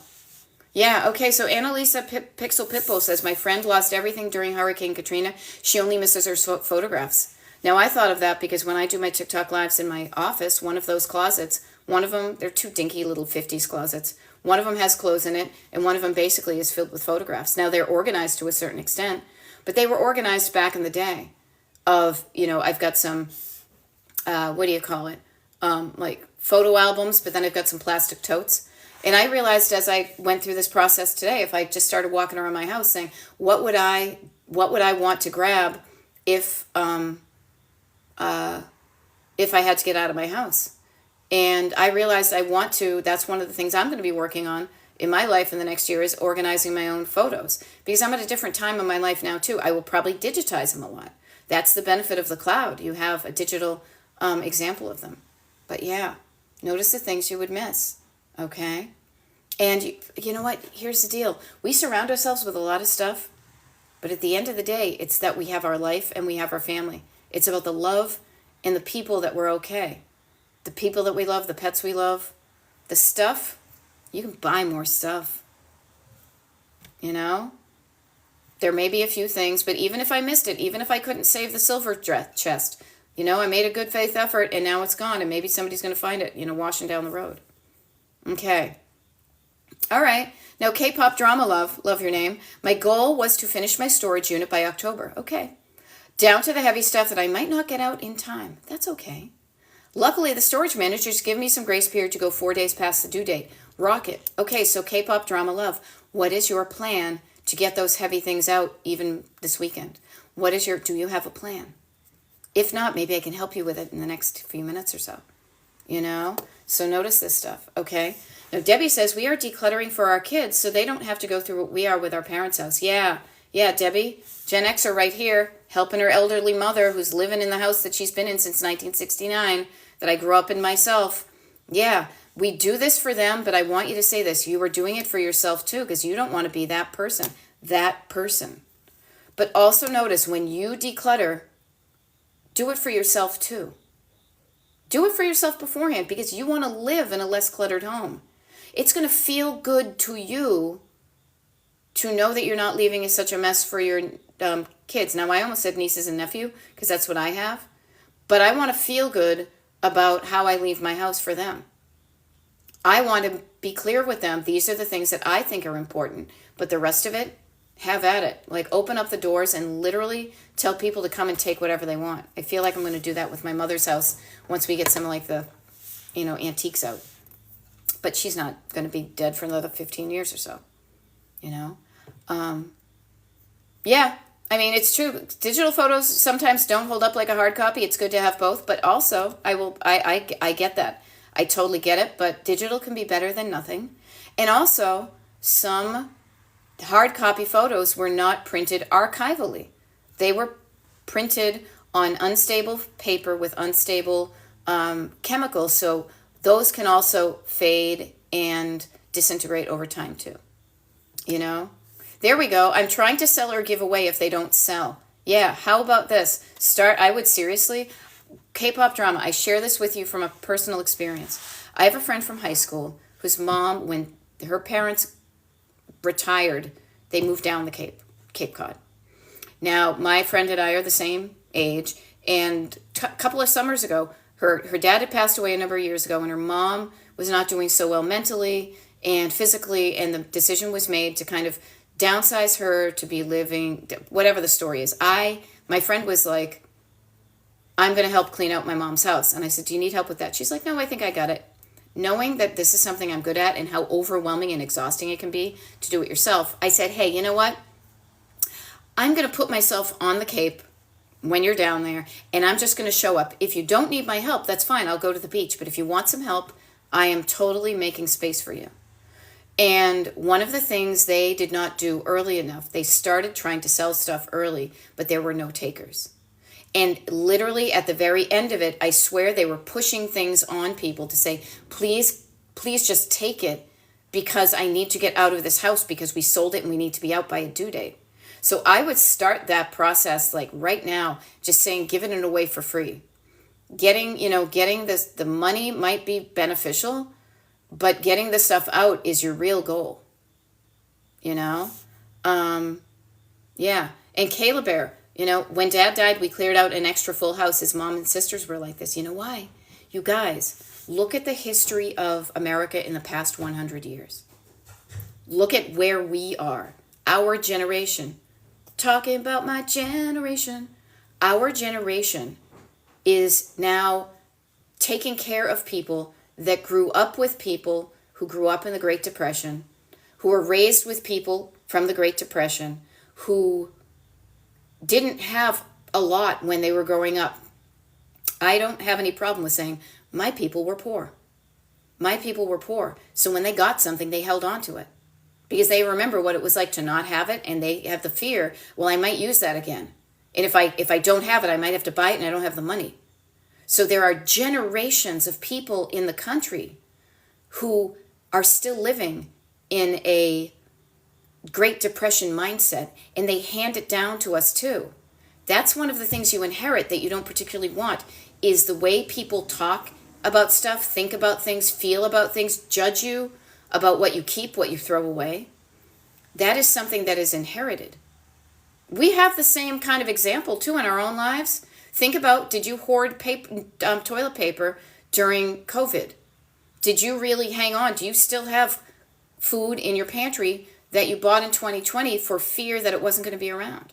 Yeah, okay, so Annalisa Pixel Pitbull says, my friend lost everything during Hurricane Katrina. She only misses her photographs. Now, I thought of that because when I do my TikTok lives in my office, one of those closets, one of them, they're 2 dinky little 50s closets. One of them has clothes in it, and one of them basically is filled with photographs. Now, they're organized to a certain extent, but they were organized back in the day of, I've got some, what do you call it? Like photo albums, but then I've got some plastic totes. And I realized as I went through this process today, if I just started walking around my house saying, what would I want to grab if I had to get out of my house? And I realized that's one of the things I'm going to be working on in my life in the next year is organizing my own photos. Because I'm at a different time in my life now too. I will probably digitize them a lot. That's the benefit of the cloud. You have a digital example of them. But yeah, notice the things you would miss. Okay? And you know what? Here's the deal. We surround ourselves with a lot of stuff, but at the end of the day, it's that we have our life and we have our family. It's about the love and the people that we're okay. The people that we love, the pets we love, the stuff. You can buy more stuff. There may be a few things, but even if I missed it, even if I couldn't save the silver chest, I made a good faith effort and now it's gone and maybe somebody's going to find it, washing down the road. Okay. All right. Now, K-pop drama love your name. My goal was to finish my storage unit by October. Okay. Down to the heavy stuff that I might not get out in time. That's okay. Luckily, the storage managers give me some grace period to go 4 days past the due date. Rocket. Okay, so K-pop drama love. What is your plan to get those heavy things out even this weekend? Do you have a plan? If not, maybe I can help you with it in the next few minutes or so. So notice this stuff, okay? Now, Debbie says, we are decluttering for our kids so they don't have to go through what we are with our parents' house. Yeah, Debbie, Gen Xer right here, helping her elderly mother who's living in the house that she's been in since 1969, that I grew up in myself. Yeah, we do this for them, but I want you to say this. You are doing it for yourself too, because you don't want to be that person. But also notice, when you declutter, do it for yourself too. Do it for yourself beforehand because you want to live in a less cluttered home. It's going to feel good to you to know that you're not leaving such a mess for your kids. Now, I almost said nieces and nephew because that's what I have. But I want to feel good about how I leave my house for them. I want to be clear with them. These are the things that I think are important. But the rest of it, have at it. Like, open up the doors and literally tell people to come and take whatever they want. I feel like I'm going to do that with my mother's house once we get some like the, antiques out. But she's not going to be dead for another 15 years or so. Yeah, I mean, it's true. Digital photos sometimes don't hold up like a hard copy. It's good to have both. But also, I get that. I totally get it. But digital can be better than nothing. And also, some hard copy photos were not printed archivally. They were printed on unstable paper with unstable chemicals. So those can also fade and disintegrate over time too. There we go. I'm trying to sell or give away if they don't sell. Yeah, how about this? I would seriously, K-pop drama, I share this with you from a personal experience. I have a friend from high school whose mom, when her parents retired, they moved down the Cape Cod. Now, my friend and I are the same age, and a couple of summers ago, her dad had passed away a number of years ago, and her mom was not doing so well mentally and physically, and the decision was made to kind of downsize her to be living, whatever the story is. My friend was like, I'm going to help clean out my mom's house. And I said, do you need help with that? She's like, no, I think I got it. Knowing that this is something I'm good at and how overwhelming and exhausting it can be to do it yourself, I said, hey, you know what? I'm going to put myself on the Cape when you're down there, and I'm just going to show up. If you don't need my help, that's fine. I'll go to the beach. But if you want some help, I am totally making space for you. And one of the things they did not do early enough, they started trying to sell stuff early, but there were no takers. And literally at the very end of it, I swear they were pushing things on people to say, please, please just take it because I need to get out of this house because we sold it and we need to be out by a due date. So I would start that process like right now, just saying, giving it away for free. Getting this, the money might be beneficial, but getting the stuff out is your real goal. Yeah. And Kayla Bear, when Dad died, we cleared out an extra full house. His mom and sisters were like this. You know why? You guys, look at the history of America in the past 100 years. Look at where we are. Our generation. Talking about my generation. Our generation is now taking care of people that grew up with people who grew up in the Great Depression, who were raised with people from the Great Depression, who didn't have a lot when they were growing up. I don't have any problem with saying my people were poor. My people were poor. So when they got something, they held on to it because they remember what it was like to not have it, and they have the fear, well, I might use that again. And if I don't have it, I might have to buy it and I don't have the money. So there are generations of people in the country who are still living in a Great Depression mindset, and they hand it down to us too. That's one of the things you inherit that you don't particularly want, is the way people talk about stuff, think about things, feel about things, judge you about what you keep, what you throw away. That is something that is inherited. We have the same kind of example too in our own lives. Think about, did you hoard toilet paper during COVID? Did you really hang on? Do you still have food in your pantry that you bought in 2020 for fear that it wasn't going to be around?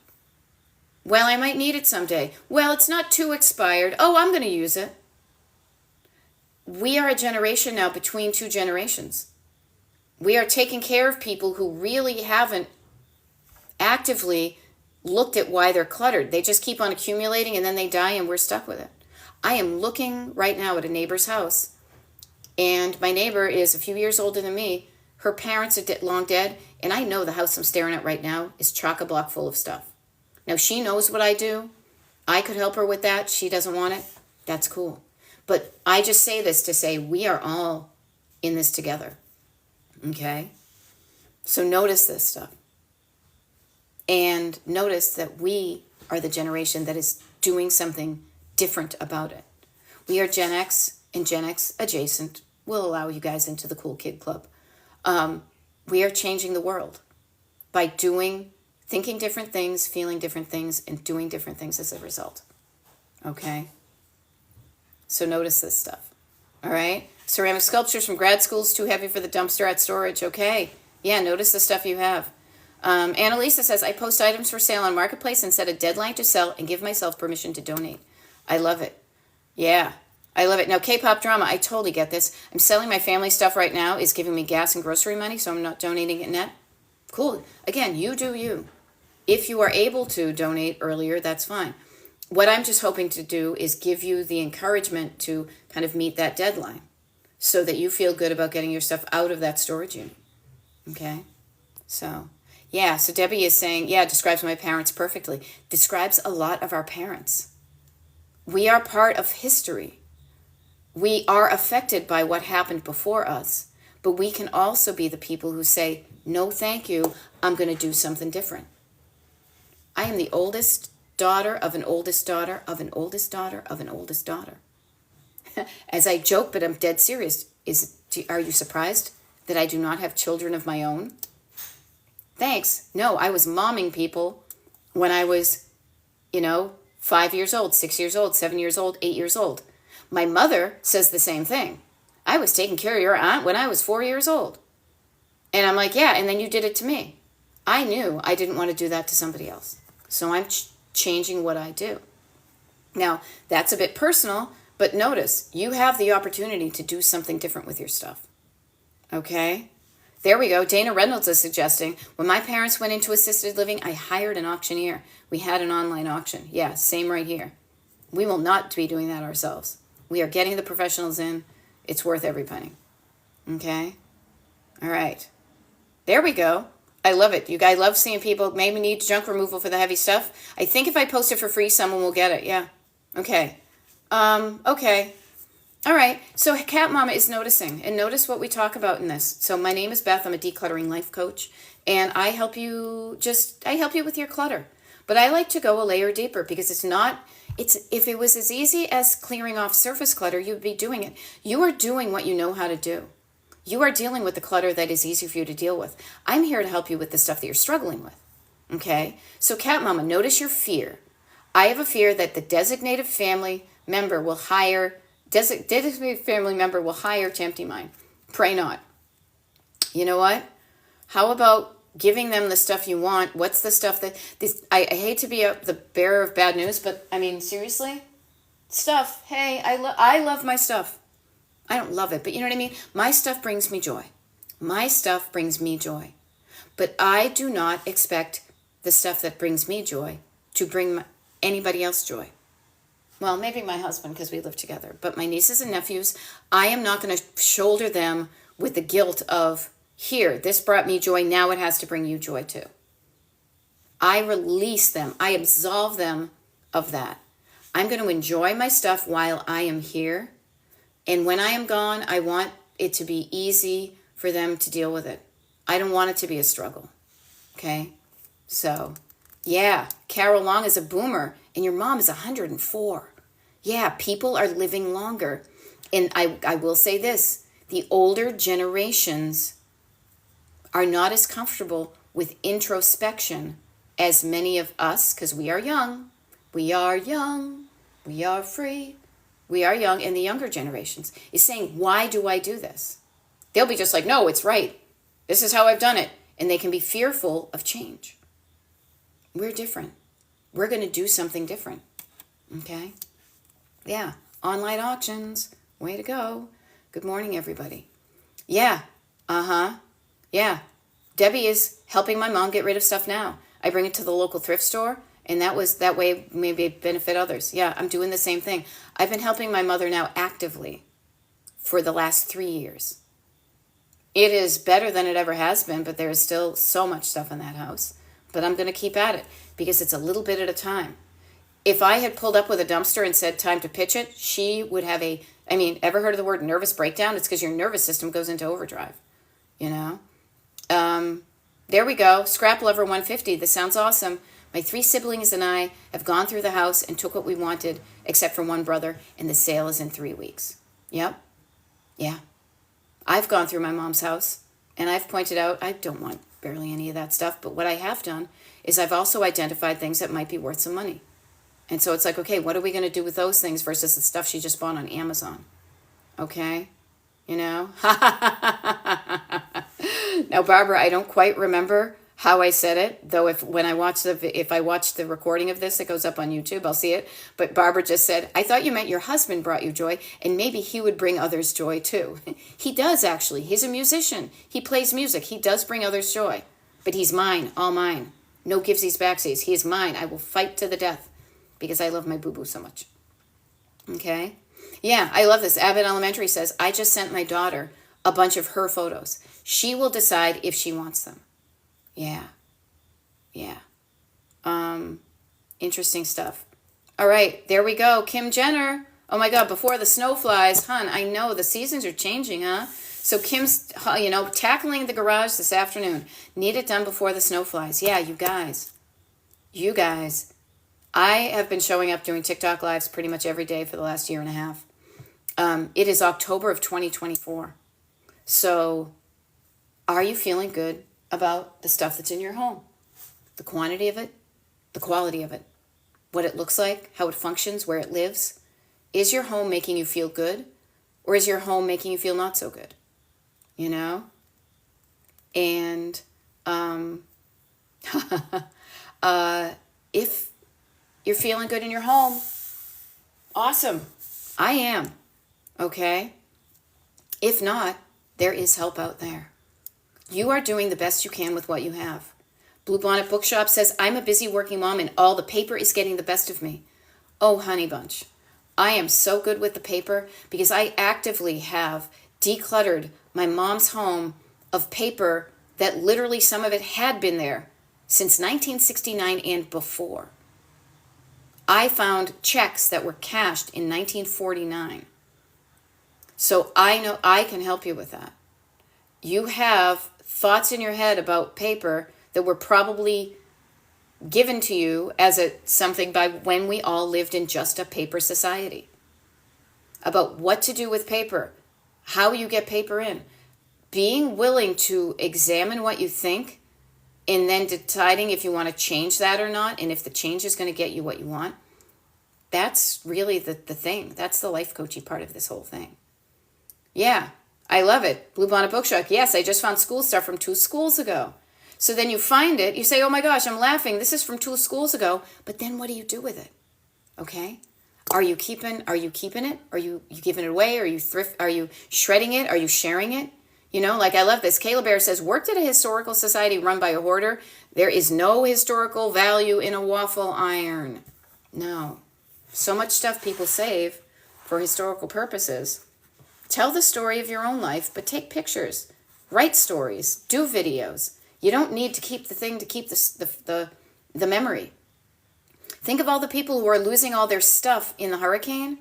Well, I might need it someday. Well, it's not too expired. Oh, I'm going to use it. We are a generation now between two generations. We are taking care of people who really haven't actively looked at why they're cluttered. They just keep on accumulating and then they die and we're stuck with it. I am looking right now at a neighbor's house, and my neighbor is a few years older than me. Her parents are long dead, and I know the house I'm staring at right now is chock-a-block full of stuff. Now, she knows what I do. I could help her with that. She doesn't want it. That's cool. But I just say this to say we are all in this together. Okay? So notice this stuff. And notice that we are the generation that is doing something different about it. We are Gen X, and Gen X adjacent will allow you guys into the cool kid club. We are changing the world by thinking different things, feeling different things, and doing different things as a result. Okay? So notice this stuff. All right? Ceramic sculptures from grad school is too heavy for the dumpster at storage. Okay. Yeah, notice the stuff you have. Annalisa says, I post items for sale on Marketplace and set a deadline to sell and give myself permission to donate. I love it. Yeah, I love it. Now, K-pop drama, I totally get this. I'm selling my family stuff right now. It's giving me gas and grocery money, so I'm not donating it net. Cool. Again, you do you. If you are able to donate earlier, that's fine. What I'm just hoping to do is give you the encouragement to kind of meet that deadline so that you feel good about getting your stuff out of that storage unit. Okay? So Debbie is saying, describes my parents perfectly. Describes a lot of our parents. We are part of history. We are affected by what happened before us, but we can also be the people who say, no, thank you, I'm going to do something different. I am the oldest daughter of an oldest daughter of an oldest daughter of an oldest daughter. As I joke, but I'm dead serious. Are you surprised that I do not have children of my own? Thanks. No, I was momming people when I was, 5 years old, 6 years old, 7 years old, 8 years old. My mother says the same thing. I was taking care of your aunt when I was 4 years old. And I'm like, yeah, and then you did it to me. I knew I didn't want to do that to somebody else. So I'm changing what I do. Now, that's a bit personal, but notice you have the opportunity to do something different with your stuff. Okay? There we go. Dana Reynolds is suggesting, when my parents went into assisted living, I hired an auctioneer. We had an online auction. Yeah, same right here. We will not be doing that ourselves. We are getting the professionals in. It's worth every penny. Okay? All right. There we go. I love it. You guys love seeing people maybe need junk removal for the heavy stuff. I think if I post it for free, someone will get it. Yeah. Okay. Okay. All right. So Cat Mama is noticing, and notice what we talk about in this. So my name is Beth. I'm a decluttering life coach, and I help you with your clutter. But I like to go a layer deeper because if it was as easy as clearing off surface clutter, you'd be doing it. You are doing what you know how to do. You are dealing with the clutter that is easy for you to deal with. I'm here to help you with the stuff that you're struggling with. Okay? So Cat Mama, notice your fear. I have a fear that the designated family member will hire to empty mine. Pray not. You know what? How about giving them the stuff you want? What's the stuff that I hate to be the bearer of bad news, but I mean seriously, stuff. Hey, I love my stuff. I don't love it, but you know what I mean? My stuff brings me joy. My stuff brings me joy. But I do not expect the stuff that brings me joy to bring anybody else joy. Well, maybe my husband because we live together. But my nieces and nephews, I am not going to shoulder them with the guilt of, here, this brought me joy, now it has to bring you joy too. I release them. I absolve them of that. I'm going to enjoy my stuff while I am here. And when I am gone, I want it to be easy for them to deal with it. I don't want it to be a struggle. Okay? So, yeah, Carol Long is a boomer, and your mom is 104. Yeah, people are living longer. And I will say this, the older generations are not as comfortable with introspection as many of us, because we are young. We are young. We are free. We are young, and the younger generations is saying, why do I do this? They'll be just like, no, it's right. This is how I've done it. And they can be fearful of change. We're different. We're going to do something different. Okay? Yeah. Online auctions. Way to go. Good morning, everybody. Yeah. Yeah. Debbie is helping my mom get rid of stuff now. I bring it to the local thrift store. And that way maybe benefit others. Yeah, I'm doing the same thing. I've been helping my mother now actively for the last 3 years. It is better than it ever has been, but there is still so much stuff in that house. But I'm going to keep at it because it's a little bit at a time. If I had pulled up with a dumpster and said time to pitch it, she would have ever heard of the word nervous breakdown? It's because your nervous system goes into overdrive, you know? There we go. Scrap Lover 150. This sounds awesome. My 3 siblings and I have gone through the house and took what we wanted, except for one brother, and the sale is in 3 weeks. Yep. Yeah. I've gone through my mom's house, and I've pointed out I don't want barely any of that stuff, but what I have done is I've also identified things that might be worth some money. And so it's like, okay, what are we going to do with those things versus the stuff she just bought on Amazon? Okay? You know? Now, Barbara, I don't quite remember how I said it, though if I watch the recording of this, it goes up on YouTube, I'll see it. But Barbara just said, I thought you meant your husband brought you joy, and maybe he would bring others joy too. He does, actually. He's a musician. He plays music. He does bring others joy. But he's mine, all mine. No givesies, backsies. He is mine. I will fight to the death because I love my boo-boo so much. Okay? Yeah, I love this. Abbott Elementary says, I just sent my daughter a bunch of her photos. She will decide if she wants them. Yeah. Interesting stuff. All right, there we go. Kim Jenner. Oh my God, before the snow flies. Hon, I know the seasons are changing, huh? So Kim's, tackling the garage this afternoon. Need it done before the snow flies. Yeah, you guys. I have been showing up doing TikTok lives pretty much every day for the last year and a half. It is October of 2024. So are you feeling good about the stuff that's in your home? The quantity of it, the quality of it, what it looks like, how it functions, where it lives. Is your home making you feel good, or is your home making you feel not so good? You know? And If you're feeling good in your home, awesome. I am. Okay? If not, there is help out there. You are doing the best you can with what you have. Bluebonnet Bookshop says, I'm a busy working mom and all the paper is getting the best of me. Oh, honey bunch. I am so good with the paper because I actively have decluttered my mom's home of paper that literally some of it had been there since 1969 and before. I found checks that were cashed in 1949. So I know I can help you with that. You have thoughts in your head about paper that were probably given to you as something by when we all lived in just a paper society. About what to do with paper, how you get paper in. Being willing to examine what you think and then deciding if you want to change that or not, and if the change is going to get you what you want. That's really the thing. That's the life coachy part of this whole thing. Yeah, I love it. Bluebonnet Bookshop. Yes, I just found school stuff from 2 schools ago. So then you find it, you say, oh my gosh, I'm laughing. This is from 2 schools ago. But then what do you do with it? Okay? Are you keeping it? Are you giving it away? Are you shredding it? Are you sharing it? You know, like I love this. Kayla Bear says, worked at a historical society run by a hoarder. There is no historical value in a waffle iron. No. So much stuff people save for historical purposes. Tell the story of your own life, but take pictures. Write stories. Do videos. You don't need to keep the thing to keep the memory. Think of all the people who are losing all their stuff in the hurricane.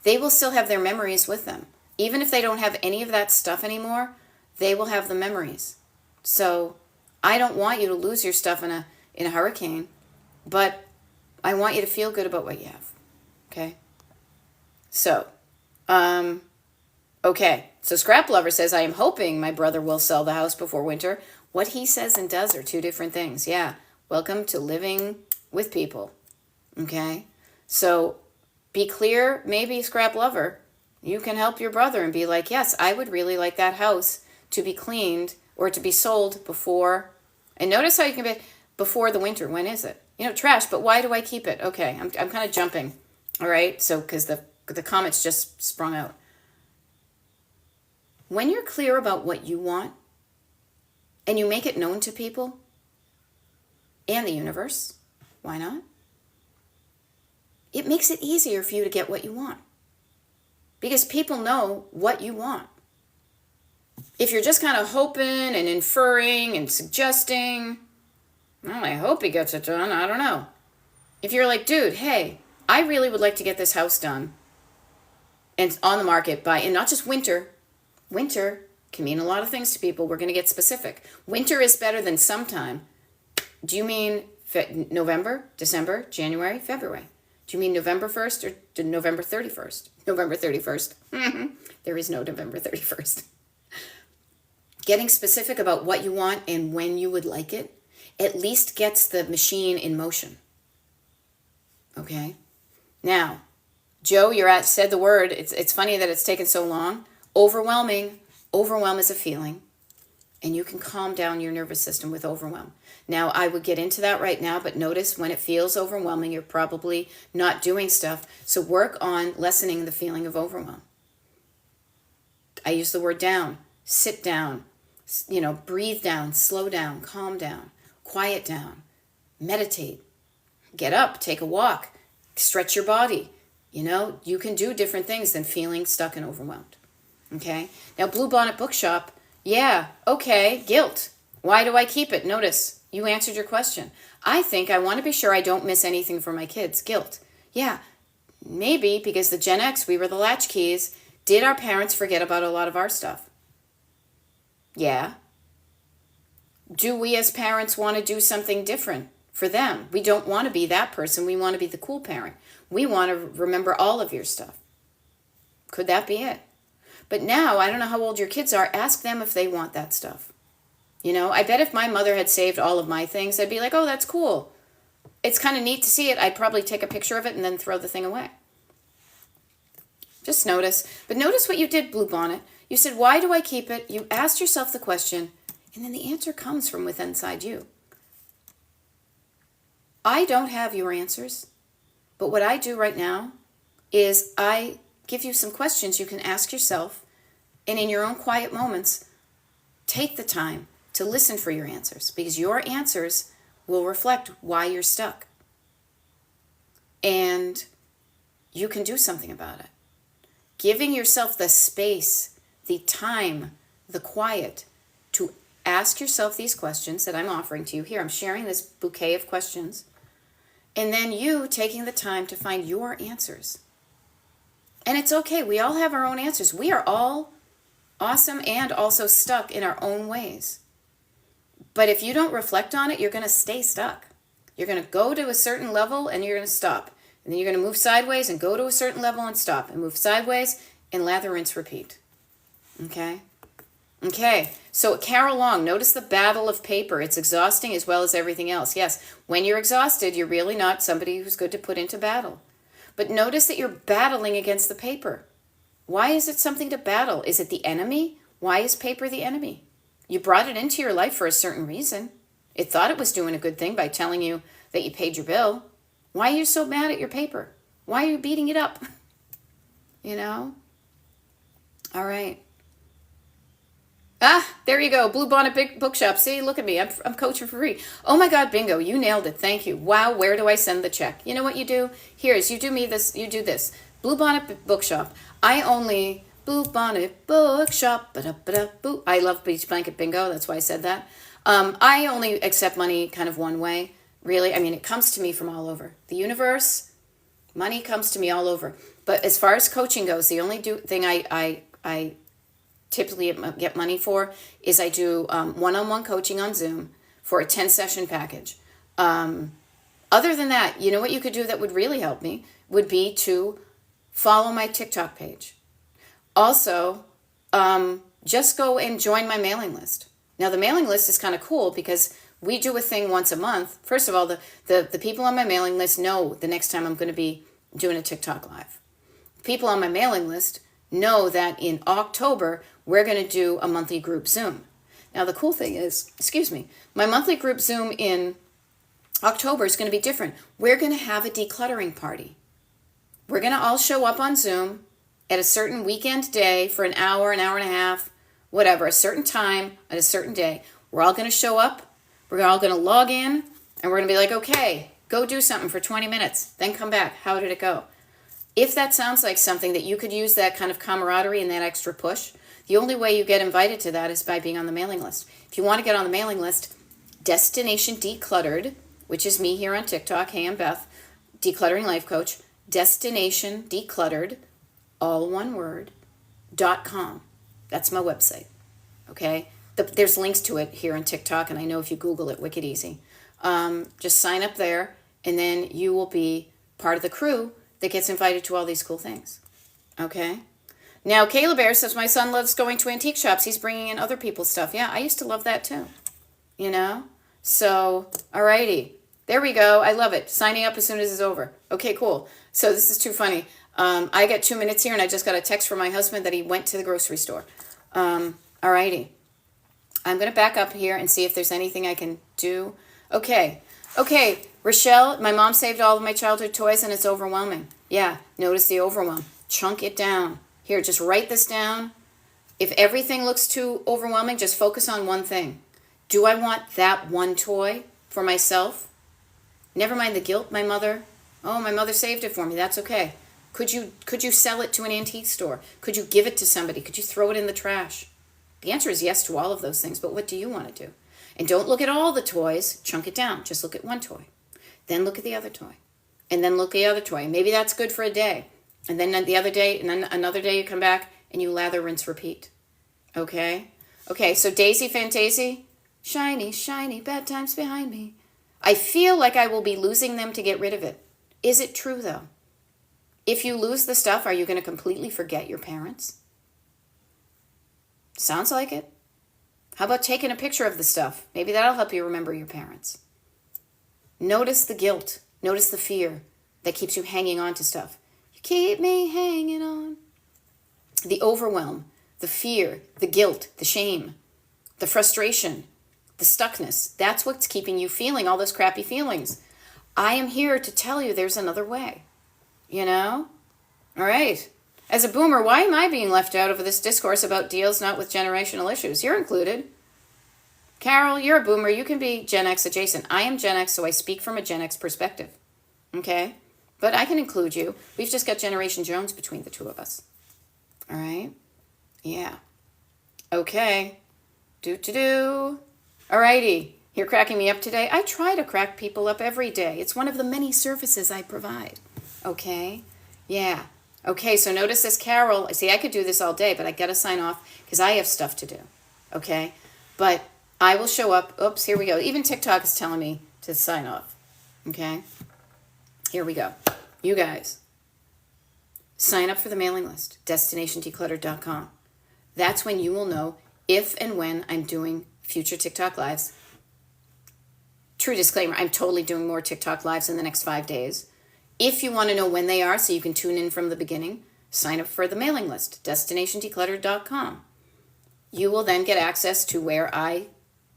They will still have their memories with them. Even if they don't have any of that stuff anymore, they will have the memories. So I don't want you to lose your stuff in a hurricane, but I want you to feel good about what you have. Okay? So, okay. So Scrap Lover says, I am hoping my brother will sell the house before winter. What he says and does are 2 different things. Yeah. Welcome to living with people. Okay? So be clear, maybe Scrap Lover, you can help your brother and be like, yes, I would really like that house to be cleaned or to be sold before. And notice how you can be before the winter. When is it? You know, trash, but why do I keep it? Okay, I'm kind of jumping. All right? So because the comments just sprung out. When you're clear about what you want and you make it known to people and the universe, why not? It makes it easier for you to get what you want. Because people know what you want. If you're just kind of hoping and inferring and suggesting, well, I hope he gets it done, I don't know. If you're like, dude, hey, I really would like to get this house done and on the market by, and not just winter. Winter can mean a lot of things to people. We're going to get specific. Winter is better than sometime. Do you mean November, December, January, February? Do you mean November 1st or November 31st? November 31st. There is no November 31st. Getting specific about what you want and when you would like it at least gets the machine in motion. Okay? Now, Joe, said the word. It's funny that it's taken so long. Overwhelming. Overwhelm is a feeling. And you can calm down your nervous system with overwhelm. Now, I would get into that right now, but notice when it feels overwhelming, you're probably not doing stuff. So work on lessening the feeling of overwhelm. I use the word down. Sit down. Breathe down. Slow down. Calm down. Quiet down. Meditate. Get up. Take a walk. Stretch your body. You can do different things than feeling stuck and overwhelmed. Okay? Now, Bluebonnet Bookshop. Yeah, okay, guilt. Why do I keep it? Notice, you answered your question. I think I want to be sure I don't miss anything for my kids. Guilt. Yeah, maybe because the Gen X, we were the latchkeys. Did our parents forget about a lot of our stuff? Yeah. Do we as parents want to do something different for them? We don't want to be that person. We want to be the cool parent. We want to remember all of your stuff. Could that be it? But now, I don't know how old your kids are. Ask them if they want that stuff. I bet if my mother had saved all of my things, I'd be like, oh, that's cool. It's kind of neat to see it. I'd probably take a picture of it and then throw the thing away. Just notice. But notice what you did, Bluebonnet. You said, why do I keep it? You asked yourself the question, and then the answer comes from within inside you. I don't have your answers, but what I do right now is I give you some questions you can ask yourself, and in your own quiet moments, take the time to listen for your answers, because your answers will reflect why you're stuck. And you can do something about it. Giving yourself the space, the time, the quiet to ask yourself these questions that I'm offering to you. Here, I'm sharing this bouquet of questions. And then you taking the time to find your answers. And it's okay. We all have our own answers. We are all awesome and also stuck in our own ways. But if you don't reflect on it, you're going to stay stuck. You're going to go to a certain level and you're going to stop. And then you're going to move sideways and go to a certain level and stop. And move sideways and lather, rinse, repeat. Okay? Okay. So Carol Long, notice the battle of paper. It's exhausting as well as everything else. Yes, when you're exhausted, you're really not somebody who's good to put into battle. But notice that you're battling against the paper. Why is it something to battle? Is it the enemy? Why is paper the enemy? You brought it into your life for a certain reason. It thought it was doing a good thing by telling you that you paid your bill. Why are you so mad at your paper? Why are you beating it up? You know? All right. Ah, there you go. Blue Bonnet Big Bookshop. See, look at me. I'm coaching for free. Oh my God, bingo. You nailed it. Thank you. Wow, where do I send the check? You know what you do? Here's, you do me this, you do this. Blue Bonnet Bookshop. Blue Bonnet Bookshop. Ba-da-ba-da-boo. I love Beach Blanket Bingo. That's why I said that. I only accept money kind of one way. Really, I mean, it comes to me from all over. The universe, money comes to me all over. But as far as coaching goes, the only thing I typically get money for is I do one-on-one coaching on Zoom for a 10-session package. Other than that, you know what you could do that would really help me would be to follow my TikTok page. Also, just go and join my mailing list. Now, the mailing list is kind of cool because we do a thing once a month. First of all, the people on my mailing list know the next time I'm going to be doing a TikTok live. People on my mailing list know that in October, we're going to do a monthly group Zoom. Now, the cool thing is, my monthly group Zoom in October is going to be different. We're going to have a decluttering party. We're going to all show up on Zoom at a certain weekend day for an hour and a half, whatever, a certain time at a certain day. We're all going to show up. We're all going to log in, and we're going to be like, okay, go do something for 20 minutes, then come back. How did it go? If that sounds like something that you could use that kind of camaraderie and that extra push, the only way you get invited to that is by being on the mailing list. If you want to get on the mailing list, Destination Decluttered, which is me here on TikTok, hey, I'm Beth, Decluttering Life Coach, Destination Decluttered, all one word, .com. That's my website, okay? There's links to it here on TikTok, and I know if you Google it, wicked easy. Just sign up there, and then you will be part of the crew that gets invited to all these cool things, okay? Now, Kayla Bear says, my son loves going to antique shops. He's bringing in other people's stuff. Yeah, I used to love that too, you know? So, alrighty. There we go. I love it. Signing up as soon as it's over. Okay, cool. So this is too funny. I got 2 minutes here, and I just got a text from my husband that he went to the grocery store. Alrighty. I'm going to back up here and see if there's anything I can do. Okay, Rochelle, my mom saved all of my childhood toys, and it's overwhelming. Yeah, notice the overwhelm. Chunk it down. Here, just write this down. If everything looks too overwhelming, just focus on one thing. Do I want that one toy for myself? Never mind the guilt, my mother saved it for me. That's okay. Could you sell it to an antique store? Could you give it to somebody? Could you throw it in the trash? The answer is yes to all of those things, but what do you want to do? And don't look at all the toys. Chunk it down. Just look at one toy. Then look at the other toy. And then look at the other toy. Maybe that's good for a day. And then the other day, and then another day you come back and you lather, rinse, repeat. Okay? Okay, so Daisy Fantasy. Shiny, shiny, bad times behind me. I feel like I will be losing them to get rid of it. Is it true, though? If you lose the stuff, are you going to completely forget your parents? Sounds like it. How about taking a picture of the stuff? Maybe that'll help you remember your parents. Notice the guilt. Notice the fear that keeps you hanging on to stuff. You keep me hanging on. The overwhelm, the fear, the guilt, the shame, the frustration, the stuckness. That's what's keeping you feeling all those crappy feelings. I am here to tell you there's another way. You know? All right. As a boomer, why am I being left out of this discourse about deals not with generational issues? You're included. Carol, you're a boomer. You can be Gen X adjacent. I am Gen X, so I speak from a Gen X perspective. Okay? But I can include you. We've just got Generation Jones between the two of us. All right? Yeah. Okay. Do. All righty. You're cracking me up today. I try to crack people up every day. It's one of the many services I provide. Okay? Yeah. Okay, so notice this, Carol. See, I could do this all day, but I got to sign off because I have stuff to do. Okay? But I will show up. Oops, here we go. Even TikTok is telling me to sign off. Okay? Here we go. You guys, sign up for the mailing list, destinationdecluttered.com. That's when you will know if and when I'm doing future TikTok lives. True disclaimer, I'm totally doing more TikTok lives in the next 5 days. If you want to know when they are so you can tune in from the beginning, sign up for the mailing list, destinationdecluttered.com. You will then get access to where I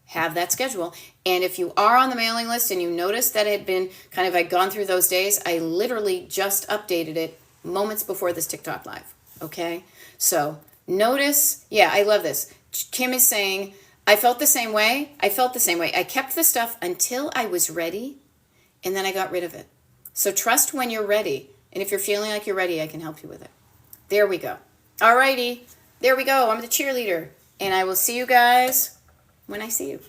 have that schedule. And if you are on the mailing list and you notice that it had been I'd gone through those days, I literally just updated it moments before this TikTok live. Okay? So notice, yeah, I love this. Kim is saying, I felt the same way. I kept the stuff until I was ready, and then I got rid of it. So trust when you're ready. And if you're feeling like you're ready, I can help you with it. There we go. All righty. There we go. I'm the cheerleader. And I will see you guys when I see you.